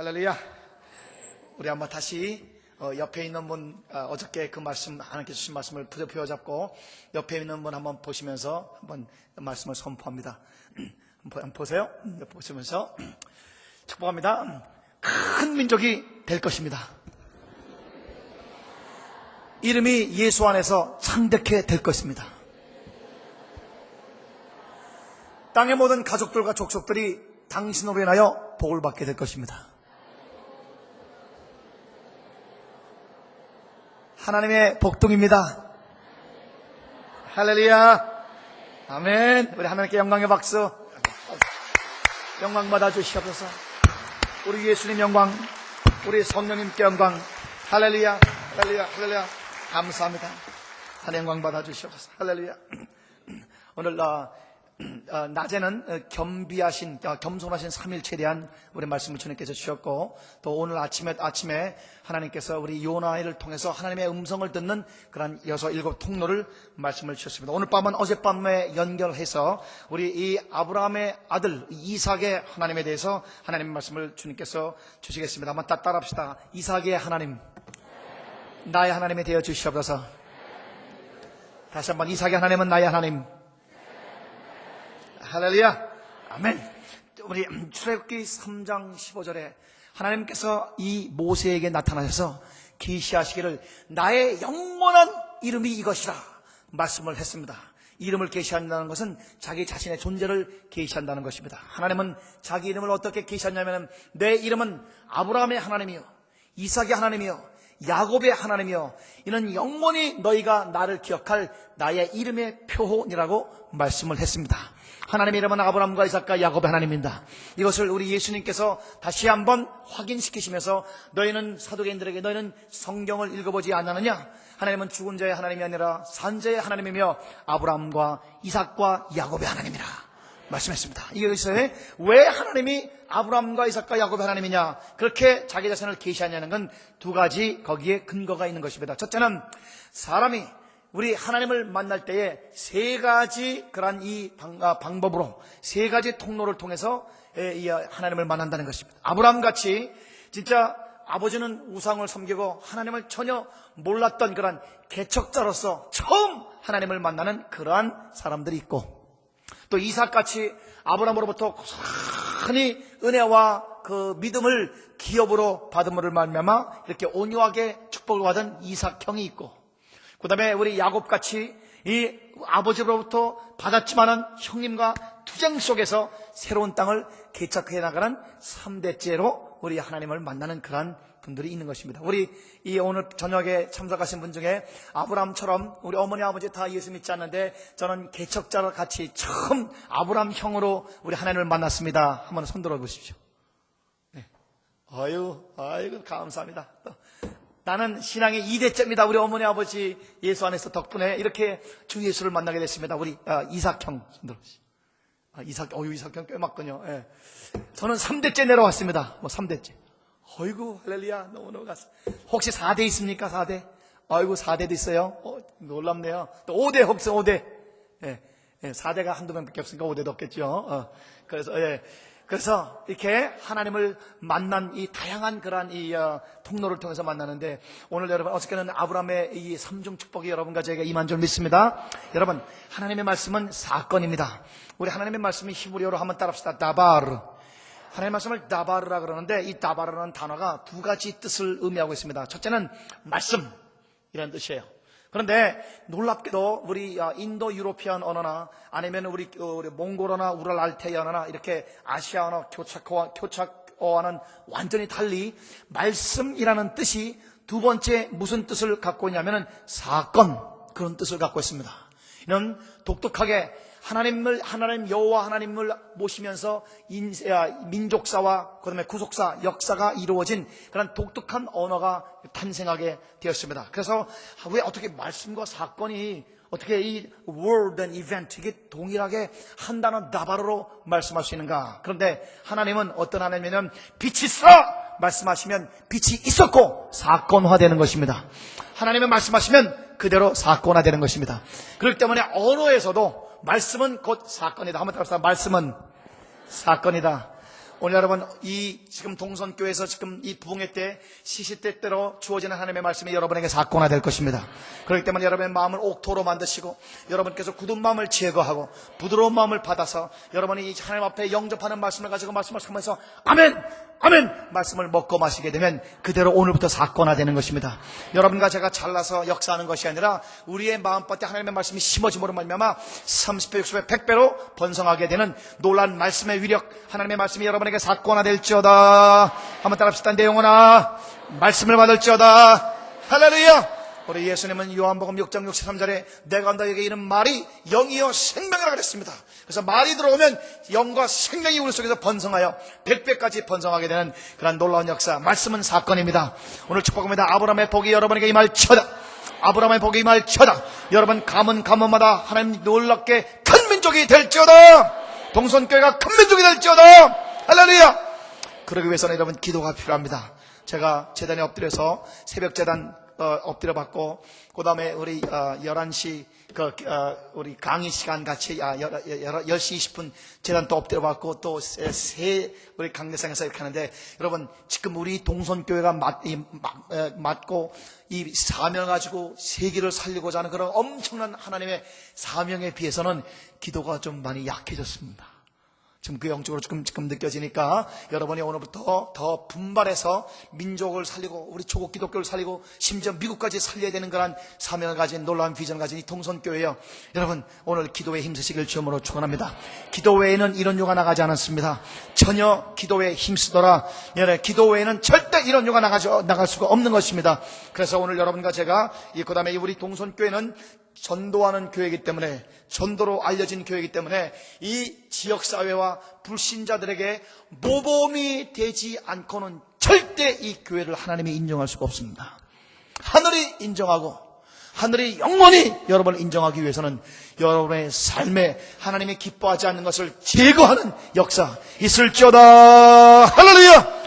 할렐루야. 우리 한번 다시 옆에 있는 분, 어저께 그 말씀, 하나님께서 주신 말씀을 부여 잡고 옆에 있는 분 한번 보시면서 한번 말씀을 선포합니다. 한번 보세요. 보시면서 축복합니다. 큰 민족이 될 것입니다. 이름이 예수 안에서 창대케 될 것입니다. 땅의 모든 가족들과 족속들이 당신으로 인하여 복을 받게 될 것입니다. 하나님의 복동입니다. 할렐루야. 아멘. 우리 하나님께 영광의 박수. 영광 받아 주시옵소서. 우리 예수님 영광, 우리 성령님께 영광. 할렐루야. 할렐루야. 할렐루야. 감사합니다. 하나님 영광 받아 주시옵소서. 할렐루야. 오늘 낮에는 겸손하신 삼일체에 대한 우리 말씀을 주님께서 주셨고, 또 오늘 아침에 하나님께서 우리 요나를 통해서 하나님의 음성을 듣는 그런 6, 7 통로를 말씀을 주셨습니다. 오늘 밤은 어젯밤에 연결해서 우리 이 아브라함의 아들 이삭의 하나님에 대해서 하나님의 말씀을 주님께서 주시겠습니다. 한번 따라합시다. 이삭의 하나님, 나의 하나님이 되어 주시옵소서. 다시 한번, 이삭의 하나님은 나의 하나님. 할렐루야. 아멘. 우리 출애굽기 3장 15절에 하나님께서 이 모세에게 나타나셔서 계시하시기를 나의 영원한 이름이 이것이라 말씀을 했습니다. 이름을 계시한다는 것은 자기 자신의 존재를 계시한다는 것입니다. 하나님은 자기 이름을 어떻게 계시하냐면, 내 이름은 아브라함의 하나님이요, 이삭의 하나님이요, 야곱의 하나님이요, 이는 영원히 너희가 나를 기억할 나의 이름의 표본이라고 말씀을 했습니다. 하나님의 이름은 아브라함과 이삭과 야곱의 하나님입니다. 이것을 우리 예수님께서 다시 한번 확인시키시면서, 너희는 사도계인들에게 너희는 성경을 읽어보지 않았느냐? 하나님은 죽은 자의 하나님이 아니라 산 자의 하나님이며 아브라함과 이삭과 야곱의 하나님이라 말씀했습니다. 이것을 왜 하나님이 아브라함과 이삭과 야곱의 하나님이냐, 그렇게 자기 자신을 계시하냐는 건 두 가지 거기에 근거가 있는 것입니다. 첫째는 사람이 우리 하나님을 만날 때에 세 가지 그런 이 방법으로, 세 가지 통로를 통해서 하나님을 만난다는 것입니다. 아브라함 같이 진짜 아버지는 우상을 섬기고 하나님을 전혀 몰랐던 그런 개척자로서 처음 하나님을 만나는 그러한 사람들이 있고, 또 이삭같이 아브라함으로부터 고스란히 은혜와 그 믿음을 기업으로 받음으로 말미암아 이렇게 온유하게 축복을 받은 이삭형이 있고, 그 다음에 우리 야곱같이 이 아버지로부터 받았지만은 형님과 투쟁 속에서 새로운 땅을 개척해 나가는 3대째로 우리 하나님을 만나는 그러한 분들이 있는 것입니다. 우리 이 오늘 저녁에 참석하신 분 중에 아브라함처럼 우리 어머니 아버지 다 예수 믿지 않는데 저는 개척자와 같이 처음 아브라함 형으로 우리 하나님을 만났습니다. 한번 손들어 보십시오. 네. 아이고 감사합니다. 나는 신앙의 2대째입니다. 우리 어머니 아버지 예수 안에서 덕분에 이렇게 주 예수를 만나게 됐습니다. 우리 이삭형 손들어 보십시오. 이삭형 꽤 맞군요. 예. 저는 3대째 내려왔습니다. 3대째. 어이구 할렐루야. 너무너무 갔어. 혹시 4대 있습니까? 4대? 아이고 4대도 있어요. 놀랍네요. 또 5대 혹시 5대. 예. 4대가 한두 명밖에 없으니까 5대도 없겠죠. 그래서 이렇게 하나님을 만난 이 다양한 그러한 이 통로를 통해서 만나는데, 오늘 여러분 어저께는 아브라함의 이 3중 축복이 여러분과 저희가 임한 줄 믿습니다. 여러분, 하나님의 말씀은 사건입니다. 우리 하나님의 말씀이 히브리어로 한번 따라합시다. 다바르. 하나님의 말씀을 다바르라 그러는데, 이 다바르라는 단어가 두 가지 뜻을 의미하고 있습니다. 첫째는 말씀, 이런 뜻이에요. 그런데 놀랍게도 우리 인도 유로피안 언어나 아니면 우리 몽골어나 우랄 알테이 언어나 이렇게 아시아 언어 교착어와는 완전히 달리 말씀이라는 뜻이 두 번째 무슨 뜻을 갖고 있냐면은 사건, 그런 뜻을 갖고 있습니다. 이는 독특하게 하나님 여호와 하나님을 모시면서 민족사와 그다음에 구속사, 역사가 이루어진 그런 독특한 언어가 탄생하게 되었습니다. 그래서 왜 어떻게 말씀과 사건이 어떻게 이 word and event 이게 동일하게 한 단어 다바르로 말씀할 수 있는가? 그런데 하나님은 어떤 하나님이냐면 빛이 있어 말씀하시면 빛이 있었고 사건화되는 것입니다. 하나님의 말씀하시면 그대로 사건화되는 것입니다. 그렇기 때문에 언어에서도 말씀은 곧 사건이다. 한번 따라합시다. 말씀은 사건이다. 오늘 여러분 이 지금 동선교회에서 지금 이 부흥회 때 시시때때로 주어지는 하나님의 말씀이 여러분에게 사건화될 것입니다. 그렇기 때문에 여러분의 마음을 옥토로 만드시고 여러분께서 굳은 마음을 제거하고 부드러운 마음을 받아서 여러분이 이 하나님 앞에 영접하는 말씀을 가지고 말씀하시면서 아멘 아멘 말씀을 먹고 마시게 되면 그대로 오늘부터 사건화되는 것입니다. 여러분과 제가 잘나서 역사하는 것이 아니라 우리의 마음밭에 하나님의 말씀이 심어짐으로 말미암아 30배 60배 100배로 번성하게 되는 놀라운 말씀의 위력, 하나님의 말씀이 여러분에게 사건화될지어다. 한번 따라합시다. 내 영혼아 말씀을 받을지어다. 할렐루야. 우리 예수님은 요한복음 6장 63절에 내가 너에게 이른 말이 영이요 생명이라 그랬습니다. 그래서 말이 들어오면 영과 생명이 우리 속에서 번성하여 100배까지 번성하게 되는 그런 놀라운 역사, 말씀은 사건입니다. 오늘 축복합니다. 아브라함의 복이 여러분에게 임할지어다. 아브라함의 복이 임할지어다. 여러분 가문마다 하나님 놀랍게 큰 민족이 될지어다. 동선교회가 큰 민족이 될지어다. 할렐루야. 그러기 위해서는 여러분 기도가 필요합니다. 제가 재단에 엎드려서 새벽 재단 엎드려 받고, 그 다음에 우리 11시 우리 강의 시간 같이 10시 20분 재단 또 엎드려 받고, 또 우리 강대상에서 이렇게 하는데, 여러분 지금 우리 동선교회가 맡고 이 사명 가지고 세계를 살리고자 하는 그런 엄청난 하나님의 사명에 비해서는 기도가 좀 많이 약해졌습니다. 지금 그 영적으로 지금 느껴지니까 여러분이 오늘부터 더 분발해서 민족을 살리고 우리 조국 기독교를 살리고 심지어 미국까지 살려야 되는 그런 사명을 가진 놀라운 비전을 가진 이 동선교회예요. 여러분 오늘 기도에 힘쓰시길 주님으로 축원합니다. 기도 외에는 이런 요가 나가지 않았습니다. 전혀 기도에 힘쓰더라. 기도 외에는 절대 이런 요가 나갈 수가 없는 것입니다. 그래서 오늘 여러분과 제가 그 다음에 우리 동선교회는 전도하는 교회이기 때문에, 전도로 알려진 교회이기 때문에 이 지역사회와 불신자들에게 모범이 되지 않고는 절대 이 교회를 하나님이 인정할 수가 없습니다. 하늘이 인정하고 하늘이 영원히 여러분을 인정하기 위해서는 여러분의 삶에 하나님이 기뻐하지 않는 것을 제거하는 역사 있을지어다. 할렐루야.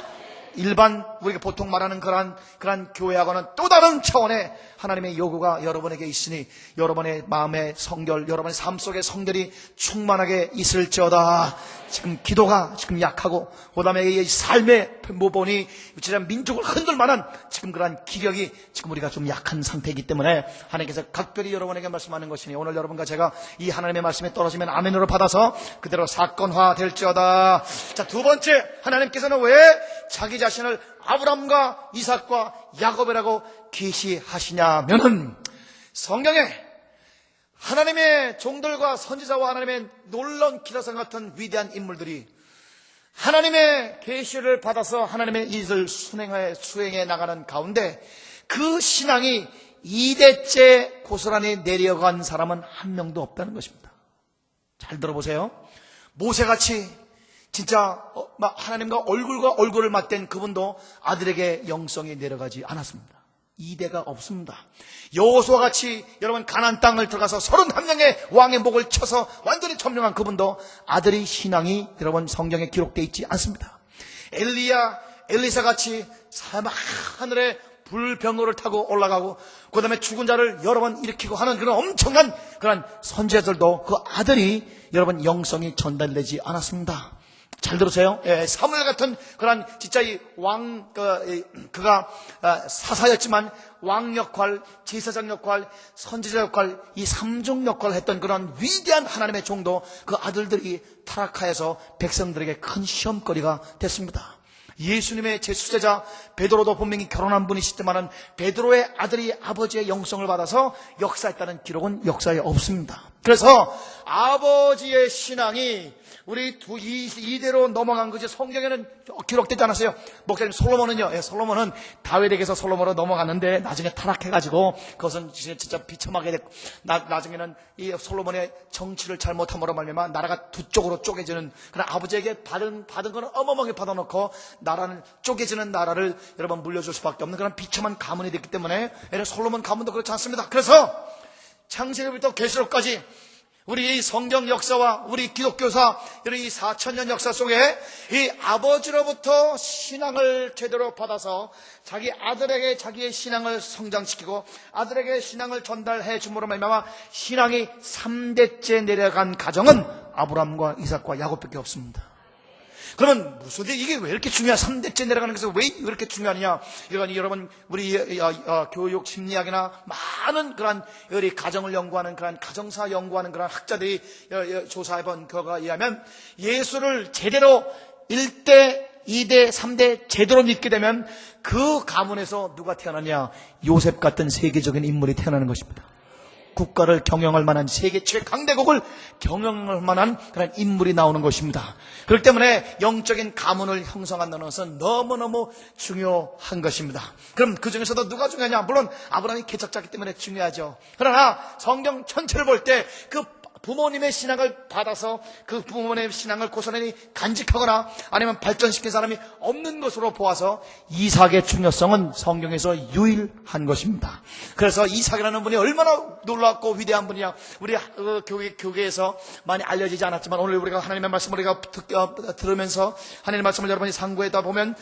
일반 우리가 보통 말하는 그러한 교회하고는 또 다른 차원의 하나님의 요구가 여러분에게 있으니 여러분의 마음의 성결, 여러분의 삶 속의 성결이 충만하게 있을지어다. 지금 기도가 지금 약하고, 그 다음에 이 삶의 모본이 진짜 민족을 흔들 만한 지금 그러한 기력이 지금 우리가 좀 약한 상태이기 때문에 하나님께서 각별히 여러분에게 말씀하는 것이니, 오늘 여러분과 제가 이 하나님의 말씀에 떨어지면 아멘으로 받아서 그대로 사건화 될지어다. 자, 두 번째, 하나님께서는 왜 자기 자신을 아브람과 이삭과 야곱이라고 계시하시냐면은, 성경에 하나님의 종들과 선지자와 하나님의 놀라운 기라상 같은 위대한 인물들이 하나님의 계시를 받아서 하나님의 일을 수행해 나가는 가운데 그 신앙이 2대째 고스란히 내려간 사람은 한 명도 없다는 것입니다. 잘 들어보세요. 모세같이 진짜 하나님과 얼굴과 얼굴을 맞댄 그분도 아들에게 영성이 내려가지 않았습니다. 2대가 없습니다. 여호수아 같이 여러분 가나안 땅을 들어가서 31명의 왕의 목을 쳐서 완전히 점령한 그분도 아들의 신앙이 여러분 성경에 기록되어 있지 않습니다. 엘리사 같이 하늘에 불병거를 타고 올라가고, 그 다음에 죽은 자를 여러 번 일으키고 하는 그런 엄청난 그런 선지자들도 그 아들이 여러분 영성이 전달되지 않았습니다. 잘 들으세요. 사무엘 같은 그런 진짜 이 그가 사사였지만 왕 역할, 제사장 역할, 선지자 역할, 이 삼중 역할을 했던 그런 위대한 하나님의 종도 그 아들들이 타락하여서 백성들에게 큰 시험거리가 됐습니다. 예수님의 제수제자 베드로도 분명히 결혼한 분이시지만은 베드로의 아들이 아버지의 영성을 받아서 역사했다는 기록은 역사에 없습니다. 그래서 아버지의 신앙이 우리 이대로 넘어간 것이 성경에는 기록되지 않았어요. 목사님 솔로몬은요, 솔로몬은 다윗에게서 솔로몬으로 넘어갔는데 나중에 타락해가지고 그것은 진짜 비참하게 됐고, 나중에는 이 솔로몬의 정치를 잘못함으로 말미암아 나라가 두 쪽으로 쪼개지는, 그런 아버지에게 받은 거는 어마어마하게 받아놓고 나라는 쪼개지는 나라를 여러분 물려줄 수밖에 없는 그런 비참한 가문이 됐기 때문에 솔로몬 가문도 그렇지 않습니다. 그래서 창세기부터 계시록까지 우리 이 성경 역사와 우리 기독교사 이 4000년 역사 속에 이 아버지로부터 신앙을 제대로 받아서 자기 아들에게 자기의 신앙을 성장시키고 아들에게 신앙을 전달해 줌으로 말미암아 신앙이 3대째 내려간 가정은 아브라함과 이삭과 야곱밖에 없습니다. 그러면 무슨 이게 왜 이렇게 중요해? 3대째 내려가는 것은 왜 이렇게 중요하냐? 이건 여러분 우리 교육 심리학이나 많은 그런 우리 가정을 연구하는 그런 가정사 연구하는 그런 학자들이 조사해본 결과에 의하면 예수를 제대로 1대, 2대, 3대 제대로 믿게 되면 그 가문에서 누가 태어나냐? 요셉 같은 세계적인 인물이 태어나는 것입니다. 국가를 경영할 만한 세계 최강대국을 경영할 만한 그런 인물이 나오는 것입니다. 그렇기 때문에 영적인 가문을 형성한다는 것은 너무너무 중요한 것입니다. 그럼 그 중에서도 누가 중요하냐? 물론 아브라함이 개척자이기 때문에 중요하죠. 그러나 성경 전체를 볼 때 그 부모님의 신앙을 받아서 그 부모님의 신앙을 고스란히 간직하거나 아니면 발전시킨 사람이 없는 것으로 보아서 이삭의 중요성은 성경에서 유일한 것입니다. 그래서 이삭이라는 분이 얼마나 놀랍고 위대한 분이냐, 우리 교회에서 많이 알려지지 않았지만 오늘 우리가 하나님의 말씀을 우리가 들으면서 하나님의 말씀을 여러분이 상고하다 보면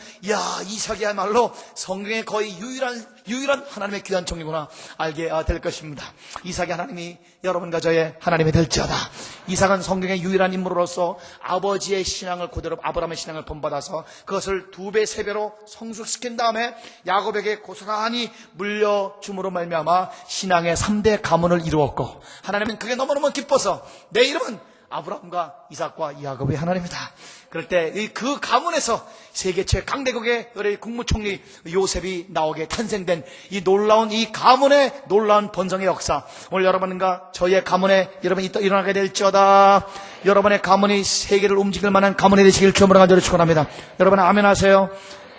이삭이야말로 성경의 거의 유일한 하나님의 귀한 종이구나 알게 될 것입니다. 이삭이 하나님이 여러분과 저의 하나님이 될지어다. 이삭은 성경의 유일한 인물로서 아버지의 신앙을 그대로 아브라함의 신앙을 본받아서 그것을 2배, 3배로 성숙시킨 다음에 야곱에게 고스란히 물려줌으로 말미암아 신앙의 3대 가문을 이루었고, 하나님은 그게 너무너무 기뻐서 내 이름은 아브라함과 이삭과 야곱의 하나님이다. 그럴 때 그 가문에서 세계 최강대국의 국무총리 요셉이 나오게 탄생된 이 놀라운 이 가문의 놀라운 번성의 역사, 오늘 여러분과 저희의 가문에 여러분이 일어나게 될지어다. 여러분의 가문이 세계를 움직일 만한 가문이 되시길 주님으로 간절히 축원합니다. 여러분 아멘 하세요.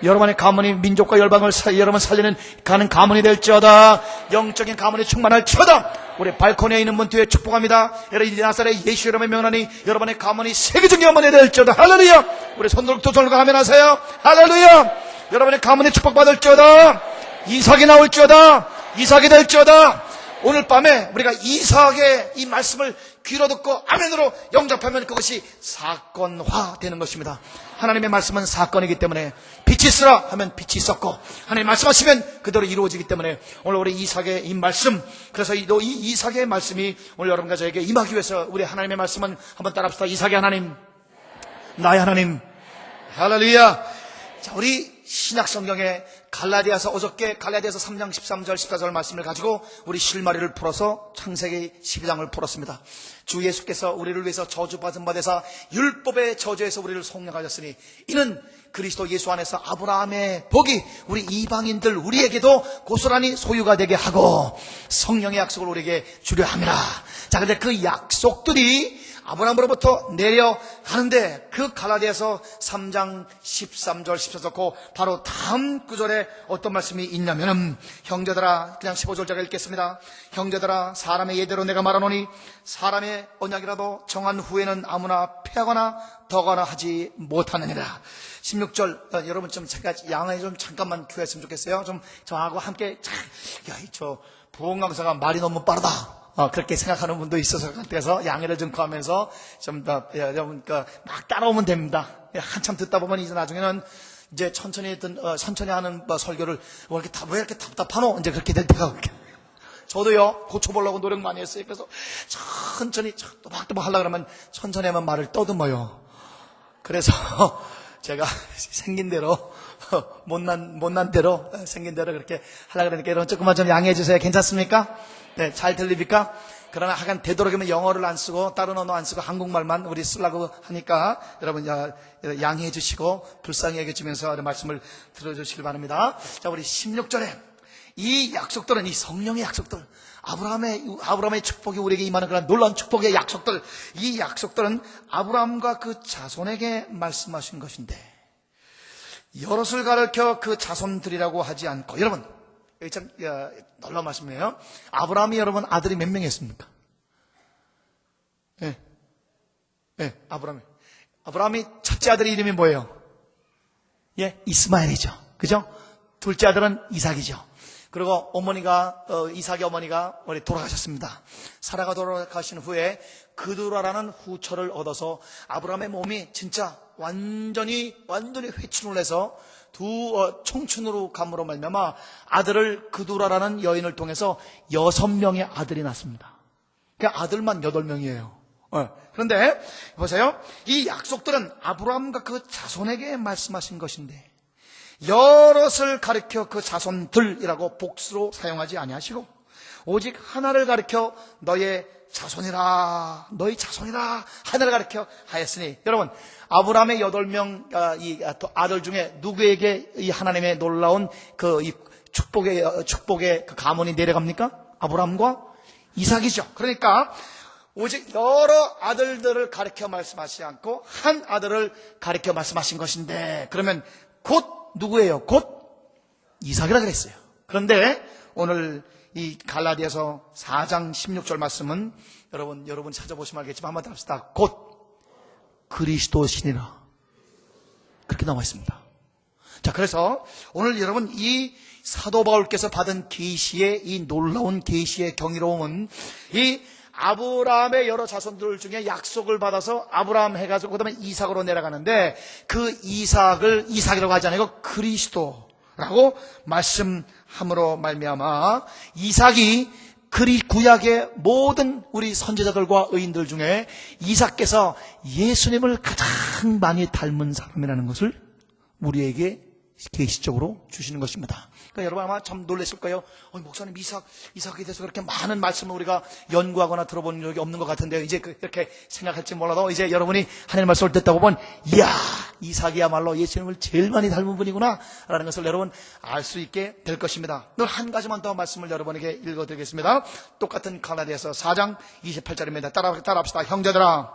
여러분의 가문이 민족과 열방을 여러분 살리는 가는 가문이 될지어다. 영적인 가문이 충만할지어다. 우리 발코니에 있는 분 뒤에 축복합니다. 여러분 나사렛 예수 여러분의 명하니 여러분의 가문이 세계적인 가문이 될지어다. 할렐루야. 우리 손들고 두 손을 아멘 하세요. 할렐루야. 여러분의 가문이 축복받을지어다. 이삭이 나올지어다. 이삭이 될지어다. 오늘 밤에 우리가 이삭의 이 말씀을 귀로 듣고 아멘으로 영접하면 그것이 사건화 되는 것입니다. 하나님의 말씀은 사건이기 때문에 빛이 있으라 하면 빛이 있었고, 하나님 말씀하시면 그대로 이루어지기 때문에 오늘 우리 이삭의 이 말씀, 그래서 이 이삭의 말씀이 오늘 여러분과 저에게 임하기 위해서 우리 하나님의 말씀은 한번 따라합시다. 이삭의 하나님, 나의 하나님. 할렐루야. 자, 우리 신약 성경에 어저께 갈라디아서 3장 13절 14절 말씀을 가지고 우리 실마리를 풀어서 창세기 12장을 풀었습니다. 주 예수께서 우리를 위해서 저주받은 바 되사 율법의 저주에서 우리를 속량하셨으니 이는 그리스도 예수 안에서 아브라함의 복이 우리 이방인들 우리에게도 고스란히 소유가 되게 하고 성령의 약속을 우리에게 주려 함이라. 자, 근데 그 약속들이 아브라함으로부터 내려가는데 그 갈라디아서 3장 13절 14절 그 바로 다음 구절에 어떤 말씀이 있냐면은, 형제들아, 그냥 15절 제가 읽겠습니다. 형제들아, 사람의 예대로 내가 말하노니 사람의 언약이라도 정한 후에는 아무나 패하거나 더거나 하지 못하느니라. 16절 여러분 좀 제가 양해 좀 잠깐만 구했으면 좋겠어요. 좀 저하고 함께 저 부흥 강사가 말이 너무 빠르다, 그렇게 생각하는 분도 있어서 같아서 양해를 좀 구하면서 좀 더 여러분 막 따라오면 됩니다. 한참 듣다 보면 이제 나중에는 이제 천천히 하는 설교를 왜 이렇게 답답하노? 이제 그렇게 될 때가 올게요. 저도요, 고쳐보려고 노력 많이 했어요. 그래서 천천히 또박또박 하려고 그러면 천천히 하면 말을 떠듬어요. 그래서 제가 생긴 대로 못난 대로 생긴 대로 그렇게 하려고 그러니까 여러분 조금만 좀 양해해 주세요. 괜찮습니까? 네, 잘 들립니까? 그러나 하간 되도록이면 영어를 안 쓰고 다른 언어 안 쓰고 한국말만 우리 쓰려고 하니까 여러분 양해해 주시고 불쌍히 여겨 주면서 말씀을 들어주시길 바랍니다. 자, 우리 16절에 이 약속들은, 이 성령의 약속들, 아브라함의 축복이 우리에게 임하는 그런 놀라운 축복의 약속들, 이 약속들은 아브라함과 그 자손에게 말씀하신 것인데 여럿을 가르쳐 그 자손들이라고 하지 않고, 여러분 여기 참 놀라운 말씀이에요. 아브라함이 여러분 아들이 몇 명이었습니까? 네, 아브라함이 첫째 아들의 이름이 뭐예요? 이스마엘이죠. 그죠? 둘째 아들은 이삭이죠. 그리고 이삭의 어머니가 돌아가셨습니다. 사라가 돌아가신 후에 그두라라는 후처를 얻어서 아브라함의 몸이 진짜 완전히 회춘을 해서 청춘으로 감으로 말미암아 아들을 그두라라는 여인을 통해서 6명의 아들이 낳습니다. 그러니까 아들만 8명이에요. 그런데 보세요. 이 약속들은 아브라함과 그 자손에게 말씀하신 것인데 여럿을 가리켜 그 자손들이라고 복수로 사용하지 아니하시고 오직 하나를 가리켜 너의 자손이라 하나를 가리켜 하였으니, 여러분 아브라함의 8명 이 아들 중에 누구에게 이 하나님의 놀라운 이 축복의 그 가문이 내려갑니까? 아브라함과 이삭이죠. 그러니까 오직 여러 아들들을 가리켜 말씀하시지 않고 한 아들을 가리켜 말씀하신 것인데, 그러면 곧 누구예요? 곧 이삭이라 그랬어요. 그런데 오늘 이 갈라디아서 4장 16절 말씀은 여러분 찾아보시면 알겠지만 한번 더 합시다. 곧 그리스도시니라, 그렇게 나와 있습니다. 자, 그래서 오늘 여러분 이 사도 바울께서 받은 계시의 이 놀라운 계시의 경이로움은 이 아브라함의 여러 자손들 중에 약속을 받아서 아브라함 해가지고 그 다음에 이삭으로 내려가는데, 그 이삭이라고 하지 않고 그리스도라고 말씀함으로 말미암아 이삭이 구약의 모든 우리 선지자들과 의인들 중에 이삭께서 예수님을 가장 많이 닮은 사람이라는 것을 우리에게 계시적으로 주시는 것입니다. 그러니까 여러분 아마 참 놀랐을 거예요. 목사님 이삭에 대해서 그렇게 많은 말씀을 우리가 연구하거나 들어본 적이 없는 것 같은데, 이제 그렇게 생각할지 몰라도 이제 여러분이 하나님 말씀을 듣다 보면 이야, 이삭이야말로 예수님을 제일 많이 닮은 분이구나 라는 것을 여러분 알 수 있게 될 것입니다. 오늘 한 가지만 더 말씀을 여러분에게 읽어드리겠습니다. 똑같은 갈라디아서 4장 28절입니다. 따라합시다. 형제들아,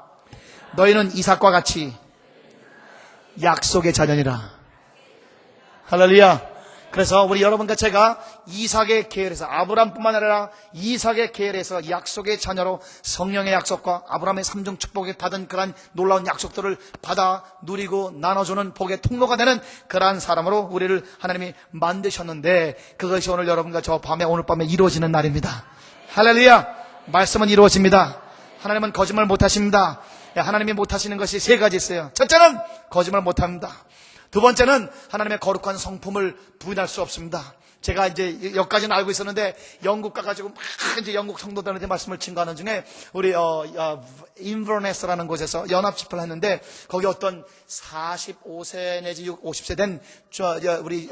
너희는 이삭과 같이 약속의 자녀니라. 할렐루야. 그래서 우리 여러분과 제가 이삭의 계열에서, 아브라함뿐만 아니라 이삭의 계열에서 약속의 자녀로 성령의 약속과 아브라함의 3중 축복에 받은 그러한 놀라운 약속들을 받아 누리고 나눠주는 복의 통로가 되는 그러한 사람으로 우리를 하나님이 만드셨는데, 그것이 오늘 여러분과 저 오늘 밤에 이루어지는 날입니다. 할렐루야. 말씀은 이루어집니다. 하나님은 거짓말 못하십니다. 하나님이 못하시는 것이 3가지 있어요. 첫째는 거짓말 못합니다. 두 번째는 하나님의 거룩한 성품을 부인할 수 없습니다. 제가 이제 여기까지는 알고 있었는데 영국 가가지고 막 이제 영국 성도들한테 말씀을 증거하는 중에 우리 인버네스라는 곳에서 연합 집회를 했는데, 거기 어떤 45세 내지 50세 된 우리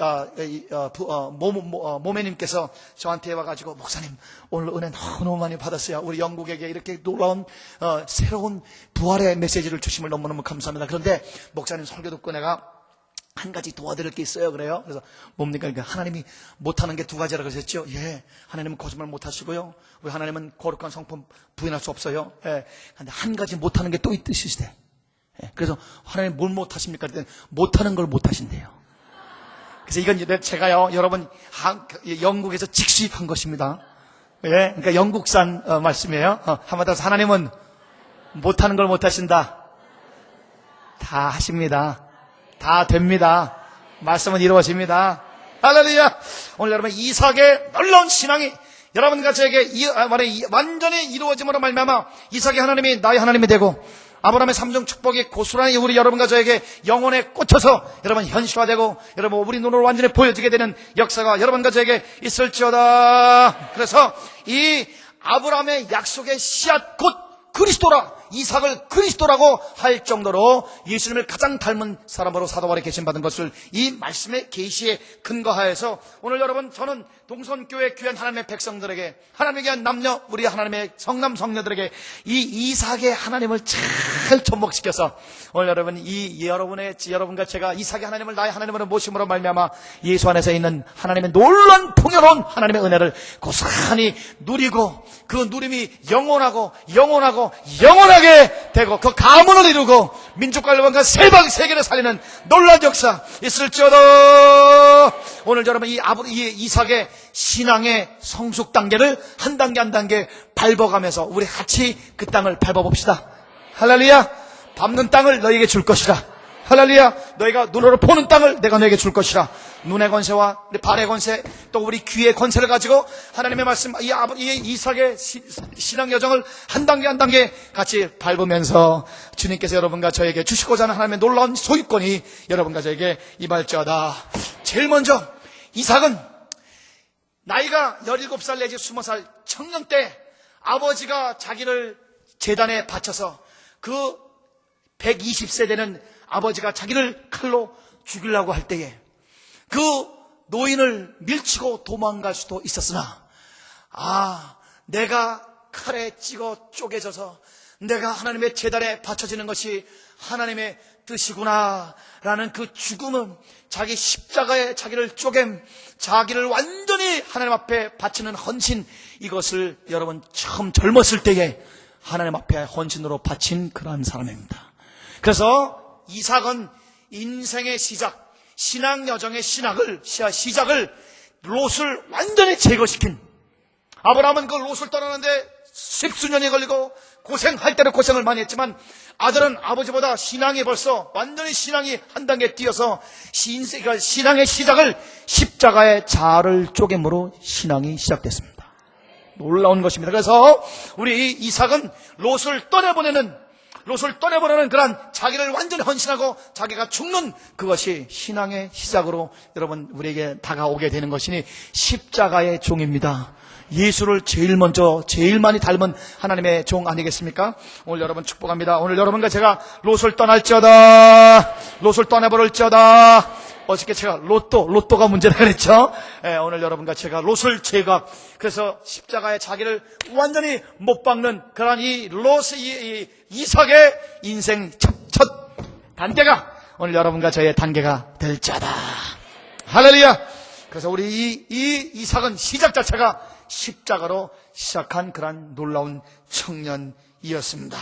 모매님께서 저한테 와가지고, 목사님 오늘 은혜 너무 많이 받았어요. 우리 영국에게 이렇게 놀라운 새로운 부활의 메시지를 주심을 너무너무 감사합니다. 그런데 목사님 설교 듣고 내가 한 가지 도와드릴 게 있어요. 그래요. 그래서 뭡니까? 그러니까 하나님이 못하는 게 2가지라고 하셨죠. 예, 하나님은 거짓말 못하시고요, 우리 하나님은 거룩한 성품 부인할 수 없어요. 예, 근데 한 가지 못하는 게 또 있으시대. 예, 그래서 하나님 뭘 못하십니까? 그랬더니 못하는 걸 못하신대요. 그래서 이건 제가요, 여러분 영국에서 직수입한 것입니다. 예, 그러니까 영국산 말씀이에요. 한마디로 하나님은 못하는 걸 못하신다. 다 하십니다. 다 됩니다. 말씀은 이루어집니다. 할렐루야. 오늘 여러분 이삭의 놀라운 신앙이 여러분과 저에게 완전히 이루어짐으로 말미암아 이삭의 하나님이 나의 하나님이 되고, 아브라함의 3중 축복이 고스란히 우리 여러분과 저에게 영혼에 꽂혀서 여러분 현실화되고, 여러분 우리 눈으로 완전히 보여지게 되는 역사가 여러분과 저에게 있을지어다. 그래서 이 아브라함의 약속의 씨앗 곧 그리스도라, 이삭을 그리스도라고 할 정도로 예수님을 가장 닮은 사람으로 사도 바울에 계신받은 것을 이 말씀의 계시에 근거하여서 오늘 여러분, 저는 동선교회 귀한 하나님의 백성들에게, 하나님의 귀한 남녀, 우리 하나님의 성남 성녀들에게 이 이삭의 하나님을 잘 접목시켜서 오늘 여러분 여러분과 제가 이삭의 하나님을 나의 하나님으로 모심으로 말미암아 예수 안에서 있는 하나님의 놀라운 풍요로운 하나님의 은혜를 고스란히 누리고, 그 누림이 영원하게 되고 그 가문을 이루고 민족과 영혼과 세계를 살리는 놀라운 역사 있을지어다. 오늘 여러분 이 이삭의 신앙의 성숙 단계를 한 단계 한 단계 밟아가면서 우리 같이 그 땅을 밟아봅시다. 할렐루야. 밟는 땅을 너에게 줄 것이라. 할렐루야. 너희가 눈으로 보는 땅을 내가 너에게 줄 것이라. 눈의 권세와 우리 발의 권세, 또 우리 귀의 권세를 가지고 하나님의 말씀, 이 이삭의 신앙 여정을 한 단계 한 단계 같이 밟으면서 주님께서 여러분과 저에게 주시고자 하는 하나님의 놀라운 소유권이 여러분과 저에게 임할지어다. 제일 먼저 이삭은 나이가 17살 내지 20살 청년 때 아버지가 자기를 제단에 바쳐서 그 120세 되는 아버지가 자기를 칼로 죽이려고 할 때에 그 노인을 밀치고 도망갈 수도 있었으나 내가 칼에 찍어 쪼개져서 내가 하나님의 제단에 바쳐지는 것이 하나님의 뜻이구나 라는 그 죽음은 자기 십자가에 자기를 쪼갰, 자기를 완전히 하나님 앞에 바치는 헌신, 이것을 여러분 처음 젊었을 때에 하나님 앞에 헌신으로 바친 그러한 사람입니다. 그래서 이삭은 인생의 시작, 신앙 여정의 시작을 롯을 완전히 제거시킨, 아브라함은 그 롯을 떠나는데 십수년이 걸리고 고생할 대로 고생을 많이 했지만 아들은 아버지보다 신앙이 벌써 완전히 신앙이 한 단계 뛰어서 신앙의 시작을 십자가의 자를 쪼갰으로 신앙이 시작됐습니다. 놀라운 것입니다. 그래서 우리 이삭은 롯을 떠내보내는 그런 자기를 완전히 헌신하고 자기가 죽는 그것이 신앙의 시작으로 여러분 우리에게 다가오게 되는 것이니 십자가의 종입니다. 예수를 제일 많이 닮은 하나님의 종 아니겠습니까? 오늘 여러분 축복합니다. 오늘 여러분과 제가 롯을 떠내버릴지어다. 어저께 제가 로또가 문제라 그랬죠? 오늘 여러분과 제가 롯을 그래서 십자가에 자기를 완전히 못 박는 그런 이 이삭의 인생 첫 단계가 오늘 여러분과 저의 단계가 될지어다. 할렐루야! 그래서 우리 이 이삭은 시작 자체가 십자가로 시작한 그런 놀라운 청년이었습니다.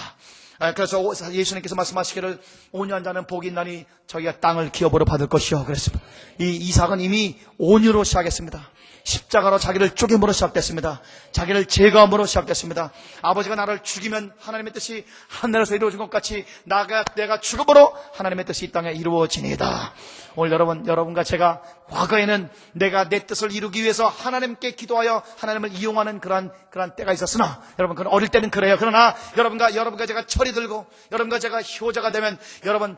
그래서 예수님께서 말씀하시기를 5년 자는 복이 있나니 저희가 땅을 기업으로 받을 것이요 그랬습니다. 이 이삭은 이미 온유로 시작했습니다. 십자가로 자기를 쪼갰으로 시작됐습니다. 자기를 제거함으로 시작됐습니다. 아버지가 나를 죽이면 하나님의 뜻이 하늘에서 이루어진 것 같이 내가 죽음으로 하나님의 뜻이 이 땅에 이루어지니이다. 오늘 여러분과 제가 과거에는 내가 내 뜻을 이루기 위해서 하나님께 기도하여 하나님을 이용하는 그러한 때가 있었으나 여러분 그건 어릴 때는 그래요. 그러나 여러분과 제가 철이 들고 여러분과 제가 효자가 되면 여러분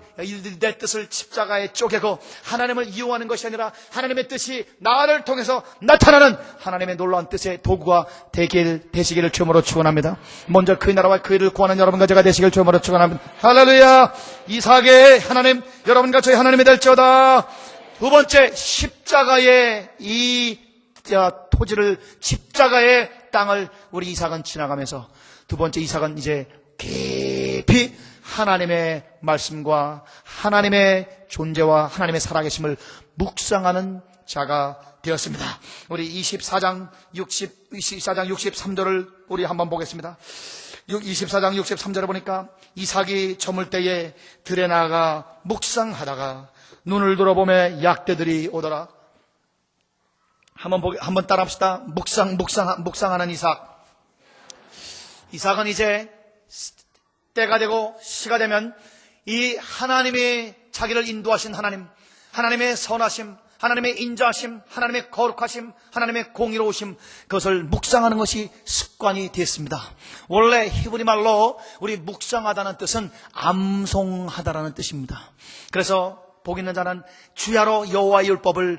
내 뜻을 십자가에 쪼개고 하나님을 이용하는 것이 아니라 하나님의 뜻이 나를 통해서 나타나는 하나님의 놀라운 뜻의 도구가 되시기를 주님으로 축원합니다. 먼저 그 나라와 그 일을 구하는 여러분과 제가 되시기를 주님으로 축원합니다. 할렐루야. 이삭의 하나님 여러분과 저희 하나님이 될지어다. 두 번째, 십자가의 이 토지를, 십자가의 땅을 우리 이삭은 지나가면서 두 번째 이삭은 이제 깊이 하나님의 말씀과 하나님의 존재와 하나님의 살아계심을 묵상하는 자가 되었습니다. 우리 24장 63절을 우리 한번 보겠습니다. 24장 63절을 보니까 이삭이 저물 때에 들에 나가 묵상하다가 눈을 들어보며 약대들이 오더라. 한번 따라합시다. 묵상하는 이삭. 이삭은 이제 때가 되고 시가 되면 이 하나님이 자기를 인도하신 하나님의 선하심, 하나님의 인자하심, 하나님의 거룩하심, 하나님의 공의로우심, 그것을 묵상하는 것이 습관이 됐습니다. 원래 히브리 말로 우리 묵상하다는 뜻은 암송하다라는 뜻입니다. 그래서 복 있는 자는 주야로 여호와의 율법을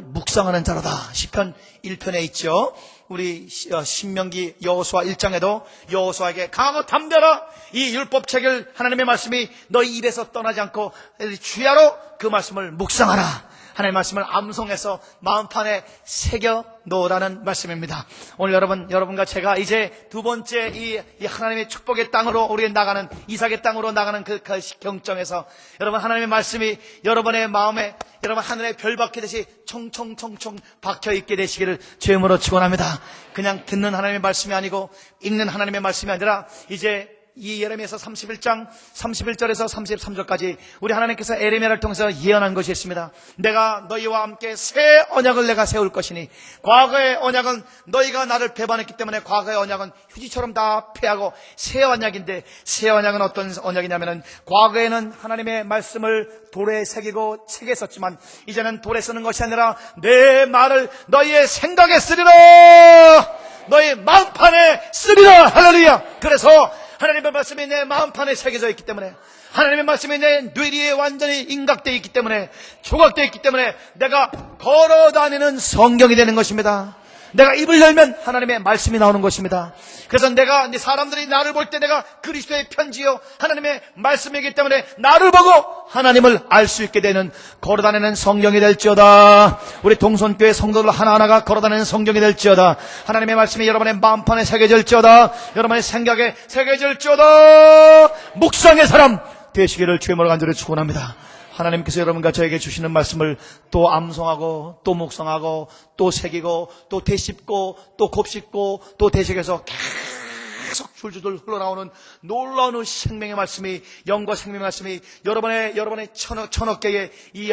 묵상하는 자로다. 시편 1편에 있죠. 우리 신명기 여호수아 1장에도 여호수아에게 강하고 담대하라, 이 율법책을 하나님의 말씀이 너희 입에서 떠나지 않고 주야로 그 말씀을 묵상하라. 하나님의 말씀을 암송해서 마음판에 새겨 놓으라는 말씀입니다. 오늘 여러분과 제가 이제 두 번째 이 하나님의 축복의 땅으로 우리 나가는 이삭의 땅으로 나가는 그 경점에서 여러분 하나님의 말씀이 여러분의 마음에 여러분 하늘의 별 박히듯이 총총총총 박혀있게 되시기를 주님으로 축원합니다. 그냥 듣는 하나님의 말씀이 아니고 읽는 하나님의 말씀이 아니라 이제 이 예레미야서 31장 31절에서 33절까지 우리 하나님께서 에레미야를 통해서 예언한 것이 있습니다. 내가 너희와 함께 새 언약을 내가 세울 것이니, 과거의 언약은 너희가 나를 배반했기 때문에 과거의 언약은 휴지처럼 다 폐하고 새 언약인데, 새 언약은 어떤 언약이냐면은 과거에는 하나님의 말씀을 돌에 새기고 책에 썼지만 이제는 돌에 쓰는 것이 아니라 내 말을 너희의 생각에 쓰리라, 너희 마음판에 쓰리라. 할렐루야. 그래서 하나님의 말씀이 내 마음판에 새겨져 있기 때문에, 하나님의 말씀이 내 뇌리에 완전히 인각되어 있기 때문에, 조각되어 있기 때문에 내가 걸어다니는 성경이 되는 것입니다. 내가 입을 열면 하나님의 말씀이 나오는 것입니다. 그래서 내가 사람들이 나를 볼 때 내가 그리스도의 편지요 하나님의 말씀이기 때문에 나를 보고 하나님을 알 수 있게 되는 걸어다니는 성경이 될지어다. 우리 동선교회 성도들 하나하나가 걸어다니는 성경이 될지어다. 하나님의 말씀이 여러분의 마음판에 새겨질지어다. 여러분의 생각에 새겨질지어다. 묵상의 사람 되시기를 주의 이름으로 간절히 축원합니다. 하나님께서 여러분과 저에게 주시는 말씀을 또 암송하고 또 묵상하고 또 새기고 또 되씹고 또 곱씹고 또 되새겨서 계속 줄줄줄 흘러나오는 놀라운 생명의 말씀이, 영과 생명의 말씀이 여러분의 천억 개의 이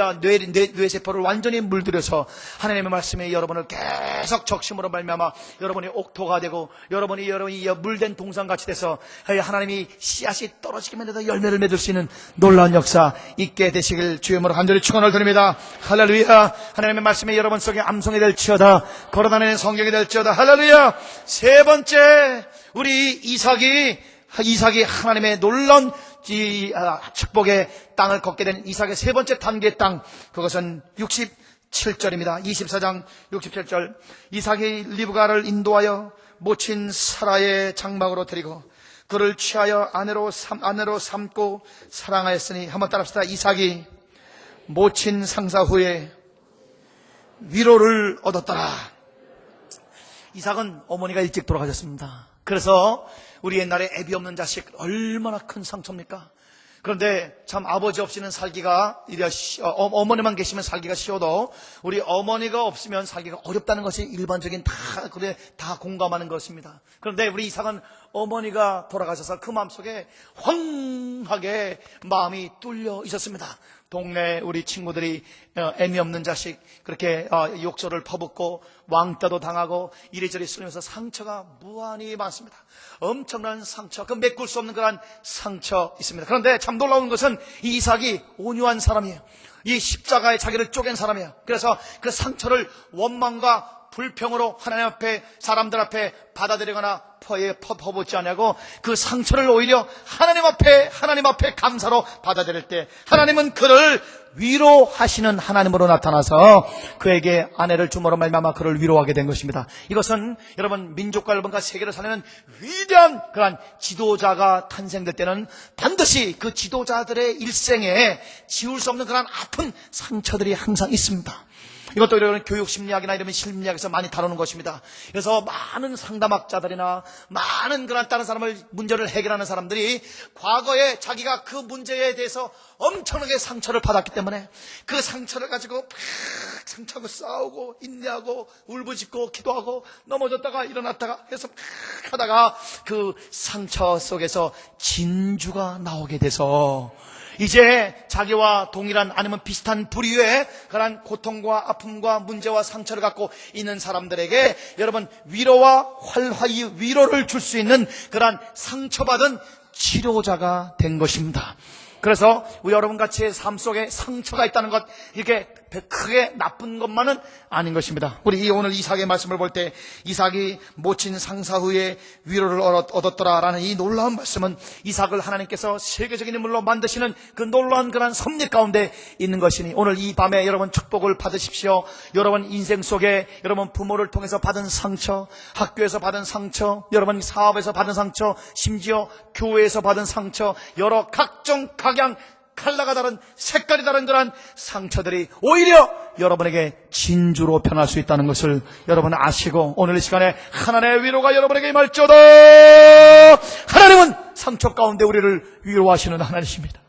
뇌세포를 완전히 물들여서 하나님의 말씀이 여러분을 계속 적심으로 말미암아 여러분이 옥토가 되고 여러분이 물된 동산같이 돼서 하나님이 씨앗이 떨어지기만 해도 열매를 맺을 수 있는 놀라운 역사 있게 되시길 주의 이름으로 간절히 축원을 드립니다. 할렐루야. 하나님의 말씀이 여러분 속에 암송이 될지어다. 걸어다니는 성경이 될지어다. 할렐루야. 세 번째, 우리 이삭이 하나님의 놀라운 축복의 땅을 걷게 된 이삭의 세 번째 단계의 땅, 그것은 67절입니다. 24장 67절. 이삭이 리브가를 인도하여 모친 사라의 장막으로 데리고 그를 취하여 아내로 삼고 사랑하였으니, 한번 따라합시다. 이삭이 모친 상사 후에 위로를 얻었더라. 이삭은 어머니가 일찍 돌아가셨습니다. 그래서 우리 옛날에 애비 없는 자식 얼마나 큰 상처입니까? 그런데 참 아버지 없이는 살기가, 어머니만 계시면 살기가 쉬워도 우리 어머니가 없으면 살기가 어렵다는 것이 일반적인 다 공감하는 것입니다. 그런데 우리 이삭은 어머니가 돌아가셔서 그 마음속에 황하게 마음이 뚫려 있었습니다. 동네 우리 친구들이 애미 없는 자식 그렇게 욕설을 퍼붓고 왕따도 당하고 이리저리 쓰면서 상처가 무한히 많습니다. 엄청난 상처, 그 메꿀 수 없는 그런 상처 있습니다. 그런데 참 놀라운 것은 이 이삭이 온유한 사람이에요. 이 십자가에 자기를 쪼갠 사람이에요. 그래서 그 상처를 원망과 불평으로 하나님 앞에, 사람들 앞에 받아들이거나 퍼붓지 않냐고, 그 상처를 오히려 하나님 앞에 감사로 받아들일 때 하나님은 그를 위로하시는 하나님으로 나타나서 그에게 아내를 주므로 말미암아 그를 위로하게 된 것입니다. 이것은 여러분, 민족과 여러분과 세계를 살리는 위대한 그러한 지도자가 탄생될 때는 반드시 그 지도자들의 일생에 지울 수 없는 그러한 아픈 상처들이 항상 있습니다. 이것도 이런 교육심리학이나 이런 심리학에서 많이 다루는 것입니다. 그래서 많은 상담학자들이나 많은 그런 다른 사람을 문제를 해결하는 사람들이 과거에 자기가 그 문제에 대해서 엄청나게 상처를 받았기 때문에 그 상처를 가지고 상처하고 싸우고 인내하고 울부짖고 기도하고 넘어졌다가 일어났다가 해서 하다가 그 상처 속에서 진주가 나오게 돼서 이제 자기와 동일한 아니면 비슷한 부류의 그런 고통과 아픔과 문제와 상처를 갖고 있는 사람들에게 여러분 위로와 활화의 위로를 줄 수 있는 그런 상처받은 치료자가 된 것입니다. 그래서 우리 여러분같이 삶 속에 상처가 있다는 것, 이게 크게 나쁜 것만은 아닌 것입니다. 우리 오늘 이삭의 말씀을 볼 때 이삭이 모친 상사 후에 위로를 얻었더라라는 이 놀라운 말씀은 이삭을 하나님께서 세계적인 인물로 만드시는 그 놀라운 그런 섭리 가운데 있는 것이니, 오늘 이 밤에 여러분 축복을 받으십시오. 여러분 인생 속에 여러분 부모를 통해서 받은 상처, 학교에서 받은 상처, 여러분 사업에서 받은 상처, 심지어 교회에서 받은 상처, 여러 각종 각양 컬러가 다른, 색깔이 다른 그런 상처들이 오히려 여러분에게 진주로 변할 수 있다는 것을 여러분 아시고, 오늘 이 시간에 하나님의 위로가 여러분에게 임할지어다. 하나님은 상처 가운데 우리를 위로하시는 하나님이십니다.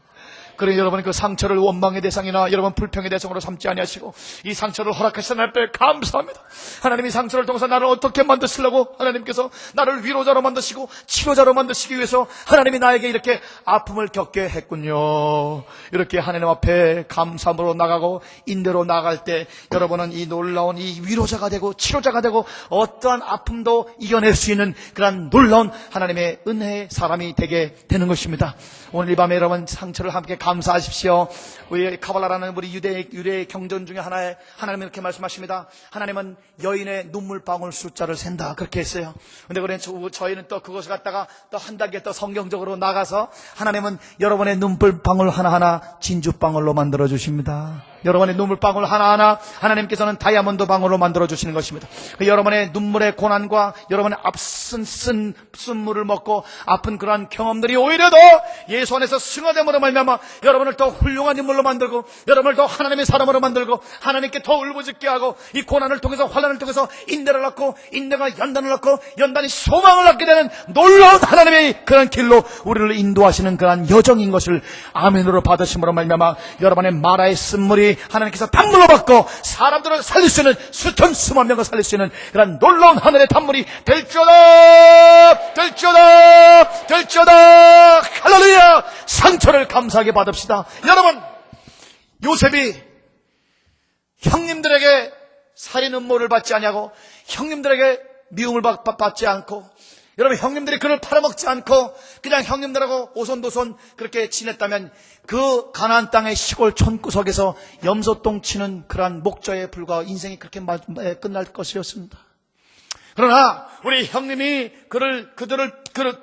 그러니 여러분 그 상처를 원망의 대상이나 여러분 불평의 대상으로 삼지 아니하시고 이 상처를 허락하신 하나님께 감사합니다. 하나님이 상처를 통해서 나를 어떻게 만드시려고 하나님께서 나를 위로자로 만드시고 치료자로 만드시기 위해서 하나님이 나에게 이렇게 아픔을 겪게 했군요. 이렇게 하나님 앞에 감사함으로 나가고 인내로 나갈 때 여러분은 이 놀라운 이 위로자가 되고 치료자가 되고 어떠한 아픔도 이겨낼 수 있는 그런 놀라운 하나님의 은혜의 사람이 되게 되는 것입니다. 오늘 이 밤에 여러분 상처를 함께 감사하십시오. 우리 카발라라는 우리 유대의 경전 중에 하나에 하나님은 이렇게 말씀하십니다. 하나님은 여인의 눈물방울 숫자를 센다, 그렇게 했어요. 근데 저희는 또 그것을 갖다가 또 한 단계 또 성경적으로 나가서 하나님은 여러분의 눈물방울 하나하나 진주방울로 만들어 주십니다. 여러분의 눈물방울 하나하나 하나님께서는 다이아몬드 방울로 만들어주시는 것입니다. 여러분의 눈물의 고난과 여러분의 쓴 쓴물을 먹고 아픈 그러한 경험들이 오히려 더 예수 안에서 승화됨으로 말미암아 여러분을 더 훌륭한 인물로 만들고 여러분을 더 하나님의 사람으로 만들고 하나님께 더 울부짖게 하고 이 고난을 통해서 환난을 통해서 인내를 얻고 인내가 연단을 얻고 연단이 소망을 얻게 되는 놀라운 하나님의 그런 길로 우리를 인도하시는 그러한 여정인 것을 아멘으로 받으심으로 말미암아 여러분의 마라의 쓴물이 하나님께서 단물로 받고 사람들을 살릴 수 있는 수천 수만 명을 살릴 수 있는 그런 놀라운 하늘의 단물이 될지어다 될지어다 될지어다. 할렐루야. 상처를 감사하게 받읍시다. 여러분, 요셉이 형님들에게 살인 음모를 받지 아니하고 형님들에게 미움을 받지 않고 여러분 형님들이 그를 팔아먹지 않고 그냥 형님들하고 오손도손 그렇게 지냈다면 그 가나안 땅의 시골 촌구석에서 염소똥 치는 그러한 목자에 불과 인생이 그렇게 끝날 것이었습니다. 그러나 우리 형님이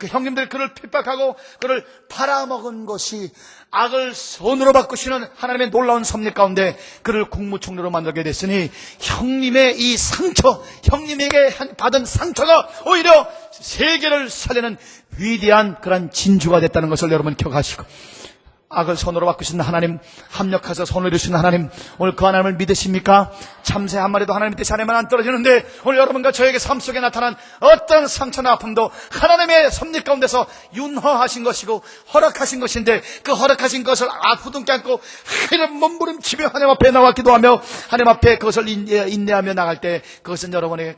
형님들이 그를 핍박하고 그를 팔아먹은 것이 악을 선으로 바꾸시는 하나님의 놀라운 섭리 가운데 그를 국무총리로 만들게 됐으니 형님의 이 상처, 형님에게 받은 상처가 오히려 세계를 살리는 위대한 그런 진주가 됐다는 것을 여러분 기억하시고, 악을 선으로 바꾸신 하나님, 합력해서 손을 이루신 하나님, 오늘 그 하나님을 믿으십니까? 참새 한 마리도 하나님 뜻이 안에만 안 떨어지는데 오늘 여러분과 저에게 삶 속에 나타난 어떤 상처나 아픔도 하나님의 섭리 가운데서 윤허하신 것이고 허락하신 것인데 그 허락하신 것을 후둥게 안고 이런 몸부림치며 하나님 앞에 나와 기도하며 하나님 앞에 그것을 인내하며 나갈 때 그것은 여러분에게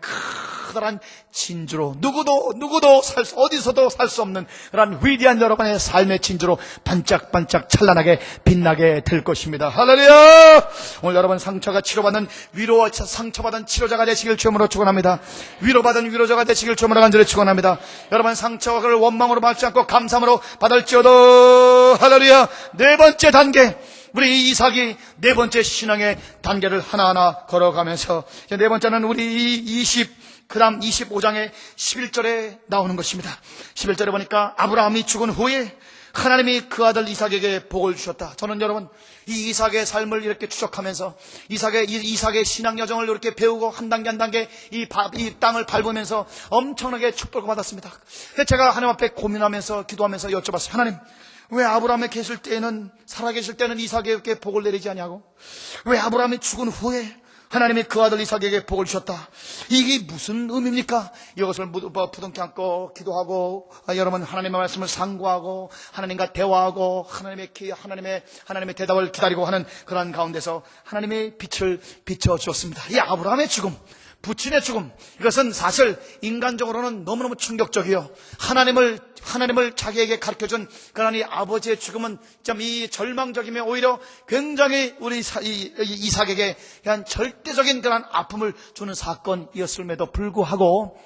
커다란 진주로 누구도 어디서도 살 수 없는 그런 위대한 여러분의 삶의 진주로 반짝반짝 찬란하게 빛나게 될 것입니다. 할렐루야. 오늘 여러분 상처가 치료받는 위로와 상처받은 치료자가 되시길 주님으로 축원합니다. 위로받은 위로자가 되시길 주님으로 간절히 축원합니다. 여러분 상처를 원망으로 받지 않고 감사함으로 받을지어다. 할렐루야. 네 번째 단계, 우리 이삭이 네 번째 신앙의 단계를 하나하나 걸어가면서 네 번째는 우리 그 다음 25장의 11절에 나오는 것입니다. 11절에 보니까 아브라함이 죽은 후에 하나님이 그 아들 이삭에게 복을 주셨다. 저는 여러분 이 이삭의 삶을 이렇게 추적하면서 이삭의 신앙 여정을 이렇게 배우고 한 단계 한 단계 이 땅을 밟으면서 엄청나게 축복을 받았습니다. 제가 하나님 앞에 고민하면서 기도하면서 여쭤봤어요. 하나님, 왜 아브라함이 살아계실 때는 이삭에게 복을 내리지 않냐고? 왜 아브라함이 죽은 후에 하나님이 그 아들 이삭에게 복을 주셨다. 이게 무슨 의미입니까? 이것을 부둥켜 안고 기도하고 여러분 하나님의 말씀을 상고하고 하나님과 대화하고 하나님의 대답을 기다리고 하는 그런 가운데서 하나님의 빛을 비춰주었습니다. 이 아브라함의 죽음, 부친의 죽음, 이것은 사실 인간적으로는 너무너무 충격적이요. 하나님을 자기에게 가르쳐준 그러한 이 아버지의 죽음은 참 이 절망적이며 오히려 굉장히 우리 이삭에게 그냥 절대적인 그러한 아픔을 주는 사건이었음에도 불구하고